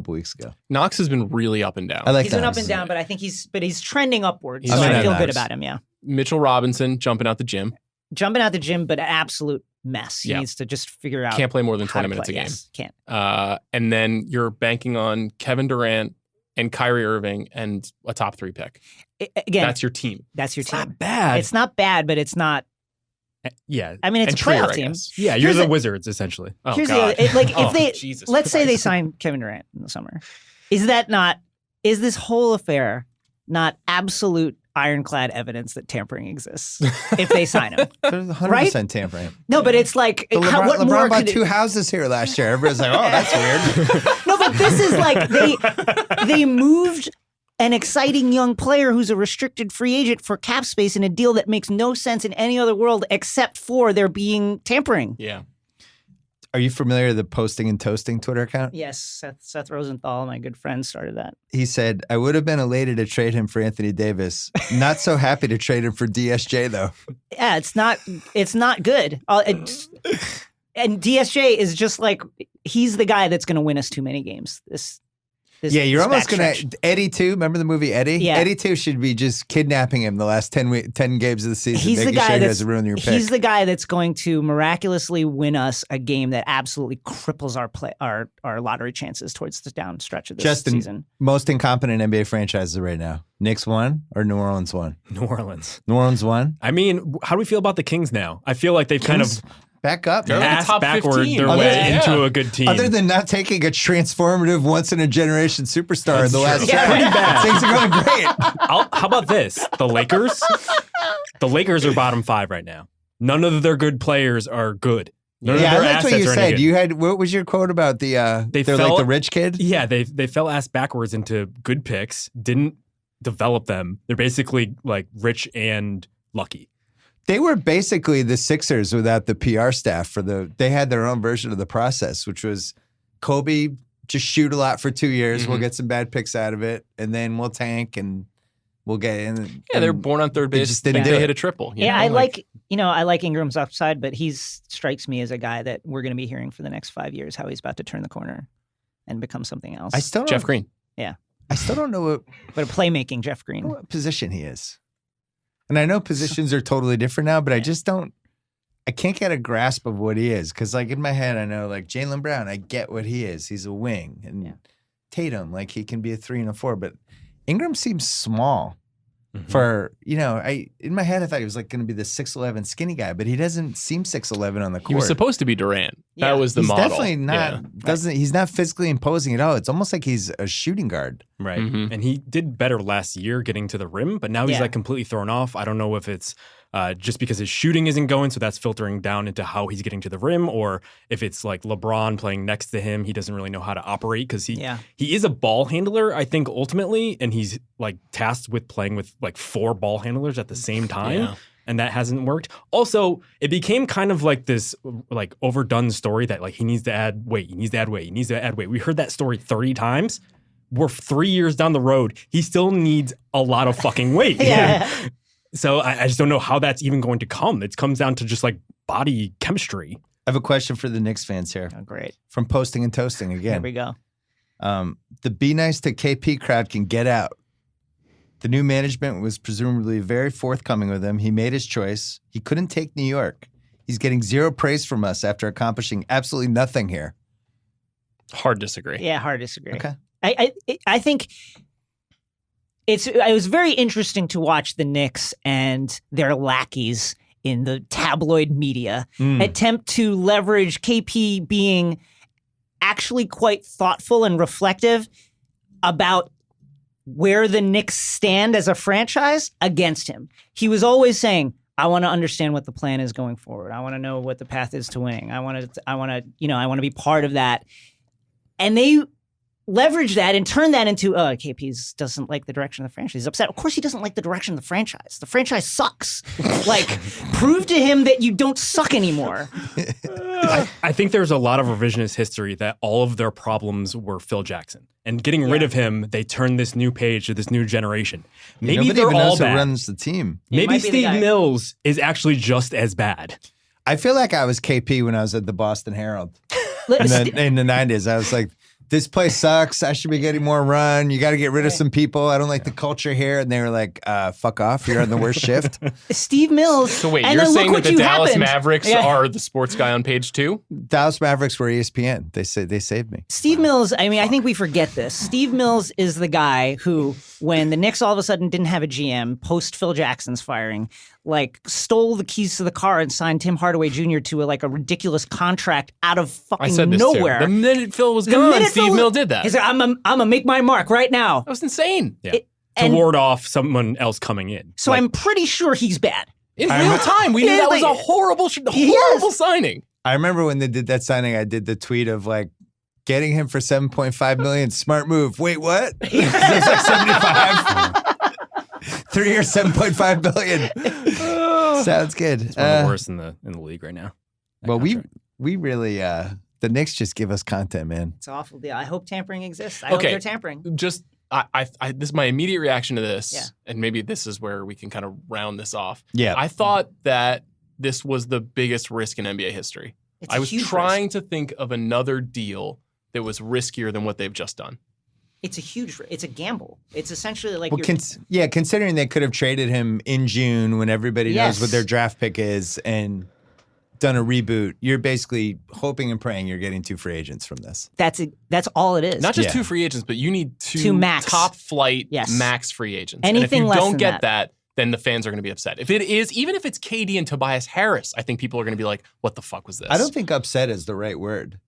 weeks ago.
Knox has been really up and down.
I like
He's been
Knox.
up and down, but I think he's trending upwards.
He's
So I
trending
feel
up.
good about him. Yeah.
Mitchell Robinson jumping out the gym.
Jumping out the gym, but an absolute mess. He
Yeah.
needs to just figure out.
Can't play more than
how
20
to
minutes
play.
a game.
Yes, can't.
And then you're banking on Kevin Durant and Kyrie Irving and a top 3 pick.
Again,
That's your team.
that's your
It's
team.
not bad.
It's not bad, but it's not.
Yeah.
I mean, it's
And
a
Trier,
playoff
I
team.
guess.
Yeah, you're
Here's
the
the-
Wizards, essentially.
Oh,
Here's
God.
the other,
Oh,
if they
Jesus
let's say they
Christ.
sign Kevin Durant in the summer, is this whole affair not absolute ironclad evidence that tampering exists if they sign him?
There's 100% tampering.
No, but it's like
But
what more
LeBron bought
could
2 houses here last year. Everybody's like, oh, that's weird.
No, but this is like they moved an exciting young player who's a restricted free agent for cap space in a deal that makes no sense in any other world except for there being tampering.
Yeah.
Are you familiar with the Posting and Toasting Twitter account?
Yes, Seth Rosenthal, my good friend, started that.
He said, I would have been elated to trade him for Anthony Davis. Not so happy to trade him for DSJ, though.
Yeah, it's not good. And DSJ is just like, he's the guy that's going to win us too many games.
Yeah, you're almost going
backstretch.
to... Eddie, too. Remember the movie Eddie?
Yeah.
Eddie, too, should be just kidnapping him the last 10 games of the season,
He's the
making
guy
sure he
that's
doesn't ruin your pick.
He's the guy that's going to miraculously win us a game that absolutely cripples our lottery chances towards the down stretch of this season.
Most incompetent NBA franchises right now. Knicks won or New Orleans won?
New Orleans.
New Orleans won?
I mean, how do we feel about the Kings now? I feel like they've kind of
back up.
They're
man.
the top
backward
15.
their
Oh,
way
yeah.
into a good team.
Other than not taking a transformative, once-in-a-generation superstar in the last
true.
round,
Pretty bad.
things are going great.
How about this? The Lakers? The Lakers are bottom 5 right now. None of their good players are good. None of
Yeah, I
their
liked what
assets
you
are any
said.
good.
You had, what was your quote about they're like the rich kid?
Yeah, they fell ass backwards into good picks, didn't develop them. They're basically like rich and lucky.
They were basically the Sixers without the PR staff they had their own version of the process, which was Kobe, just shoot a lot for 2 years. We'll get some bad picks out of it, and then we'll tank and we'll get in.
Yeah, they're born on third base.
just didn't
They
do it.
hit a triple. you
Yeah,
know,
I like Ingram's upside, but he strikes me as a guy that we're going to be hearing for the next 5 years how he's about to turn the corner and become something else.
I still don't,
Jeff Green.
I still don't know
But a playmaking Jeff Green.
what position he is. And I know positions are totally different now, but I just I can't get a grasp of what he is. Because, like, in my head, I know, like, Jaylen Brown, I get what he is. He's a wing. And Tatum, like, he can be a 3 and a 4. But Ingram seems small for, in my head, I thought he was, like, going to be the 6'11" skinny guy. But he doesn't seem 6'11" on the court.
He was supposed to be Durant.
Yeah.
That was the
He's
model.
definitely not, he's not physically imposing at all. It's almost like he's a shooting guard.
Right.
Mhm.
And he did better last year getting to the rim, but now he's like completely thrown off. I don't know if it's just because his shooting isn't going, so that's filtering down into how he's getting to the rim, or if it's like LeBron playing next to him, he doesn't really know how to operate because he is a ball handler, I think, ultimately, and he's like tasked with playing with like 4 ball handlers at the same time.
Yeah.
And that hasn't worked. Also, it became kind of like this like overdone story that like he needs to add weight, he needs to add weight, he needs to add weight. We heard that story 30 times. We're 3 years down the road. He still needs a lot of fucking weight. So I just don't know how that's even going to come. It comes down to just like body chemistry.
I have a question for the Knicks fans here.
Oh, great.
From Posting and Toasting again.
Here we go.
The Be Nice to KP crowd can get out. The new management was presumably very forthcoming with him. He made his choice. He couldn't take New York. He's getting zero praise from us after accomplishing absolutely nothing here.
Hard disagree.
Yeah, hard to disagree.
Okay.
I think it was very interesting to watch the Knicks and their lackeys in the tabloid media attempt to leverage KP being actually quite thoughtful and reflective about where the Knicks stand as a franchise against him. He was always saying, I want to understand what the plan is going forward. I want to know what the path is to winning. I want to be part of that. And they leverage that and turn that into, KP doesn't like the direction of the franchise. He's upset. Of course he doesn't like the direction of the franchise. The franchise sucks. Like, prove to him that you don't suck anymore.
I think there's a lot of revisionist history that all of their problems were Phil Jackson. And getting rid of him, they turned this new page to this new generation. Maybe
Nobody
they're
even
all
knows who
bad.
runs the team.
He
Maybe
might be the
Steve
guy.
Mills is actually just as bad.
I feel like I was KP when I was at the Boston Herald in the 90s. I was like, this place sucks. I should be getting more run. You got to get rid of some people. I don't like the culture here. And they were like, fuck off. You're on the worst shift.
Steve Mills.
So wait,
and
you're
then
saying
look
that
what
the
you
Dallas
happened.
Mavericks
Yeah.
are the sports guy on page 2?
Dallas Mavericks were ESPN. They saved me.
Steve Mills, I mean, I think we forget this. Steve Mills is the guy who, when the Knicks all of a sudden didn't have a GM post Phil Jackson's firing, like stole the keys to the car and signed Tim Hardaway Jr. to a ridiculous contract out of
I
fucking
said this
nowhere.
too. The minute Phil was
The
gone,
minute
Steve
Phil-
Mill did that.
He's like, I'm gonna make my mark right now.
That was insane.
Yeah.
It-
To
and
ward off someone else coming in.
so I'm pretty sure he's bad.
In real time, we knew that was a
Yes.
horrible signing.
I remember when they did that signing, I did the tweet of like, getting him for $7.5 million. Smart move. Wait, what? It's like 75. 3 years, $7.5 billion. Sounds good.
It's one of the worst in the league right now.
Well, we really the Knicks just give us content, man.
It's awful. Yeah, I hope tampering exists. I hope they're tampering.
Just this is my immediate reaction to this,
Yeah.
and maybe this is where we can kind of round this off.
Yeah.
I thought that this was the biggest risk in NBA history.
It's
I
a
was
huge
trying
risk.
to think of another deal that was riskier than what they've just done.
It's a huge. It's a gamble. It's essentially like
Well, considering they could have traded him in June when everybody knows what their draft pick is and done a reboot, you're basically hoping and praying you're getting 2 free agents from this.
That's all it is.
Not just 2 free agents, but you need 2
max.
top flight
Yes.
max free agents.
Anything
and if
less
you don't
than
get that, then the fans are going to be upset. If it is, even if it's KD and Tobias Harris, I think people are going to be like, what the fuck was this?
I don't think upset is the right word.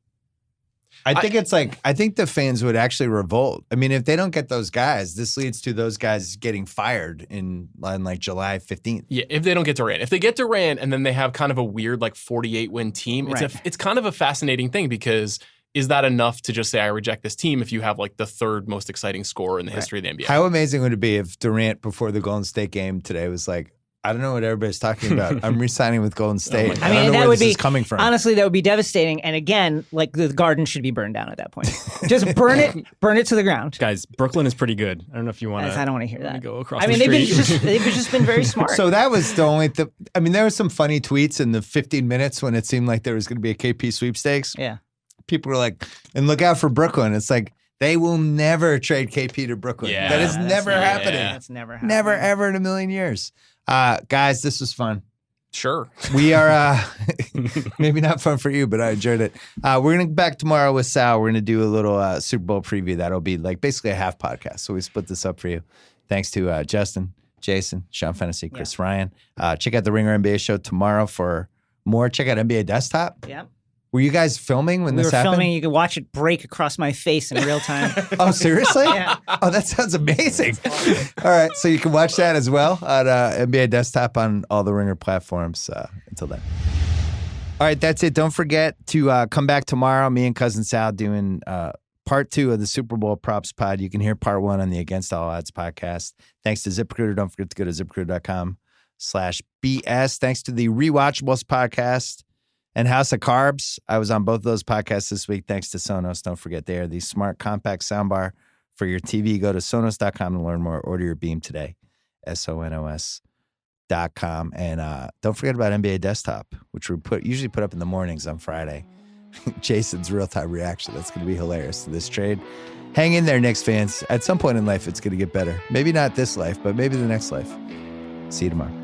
I think it's like, I think the fans would actually revolt. I mean, if they don't get those guys, this leads to those guys getting fired on like July 15th.
Yeah, if they don't get Durant. If they get Durant and then they have kind of a weird like 48-win team, it's kind of a fascinating thing because is that enough to just say I reject this team if you have like the 3rd most exciting scorer in the history of the NBA?
How amazing would it be if Durant before the Golden State game today was like, I don't know what everybody's talking about. I'm re-signing with Golden State.
I
don't
mean,
know
that
where
would
this
be
is coming from.
Honestly, that would be devastating. And again, like the garden should be burned down at that point. Just burn it to the ground.
Guys, Brooklyn is pretty good. I don't know if you want to.
I don't want to hear that.
Go across
I mean,
the
they've just been very smart.
So that was the only. I mean, there were some funny tweets in the 15 minutes when it seemed like there was going to be a KP sweepstakes.
Yeah.
People were like, "And look out for Brooklyn." It's like they will never trade KP to Brooklyn.
Yeah.
That is never happening.
That's never happening.
Never ever in a million years. Guys, this was fun.
Sure.
We are maybe not fun for you, but I enjoyed it. We're gonna be back tomorrow with Sal. We're gonna do a little Super Bowl preview. That'll be like basically a half podcast. So we split this up for you. Thanks to Justin, Jason, Sean Fennessey, Chris Ryan. Check out the Ringer NBA show tomorrow for more. Check out NBA Desktop.
Yeah.
Were you guys filming when
We
this
were
happened?
filming. You could watch it break across my face in real time.
Oh, seriously?
Yeah.
Oh, that sounds amazing. All right, so you can watch that as well at NBA Desktop on all the Ringer platforms. Until then. All right, that's it. Don't forget to come back tomorrow. Me and Cousin Sal doing part 2 of the Super Bowl props pod. You can hear part 1 on the Against All Odds podcast. Thanks to ZipRecruiter. Don't forget to go to ZipRecruiter.com/BS. Thanks to the Rewatchables podcast and House of Carbs. I was on both of those podcasts this week. Thanks to Sonos. Don't forget they are the smart compact soundbar for your TV. Go to Sonos.com to learn more. Order your Beam today. SONOS.com. And don't forget about NBA Desktop, which we usually put up in the mornings on Friday. Jason's real-time reaction. That's going to be hilarious to this trade. Hang in there, Knicks fans. At some point in life, it's going to get better. Maybe not this life, but maybe the next life. See you tomorrow.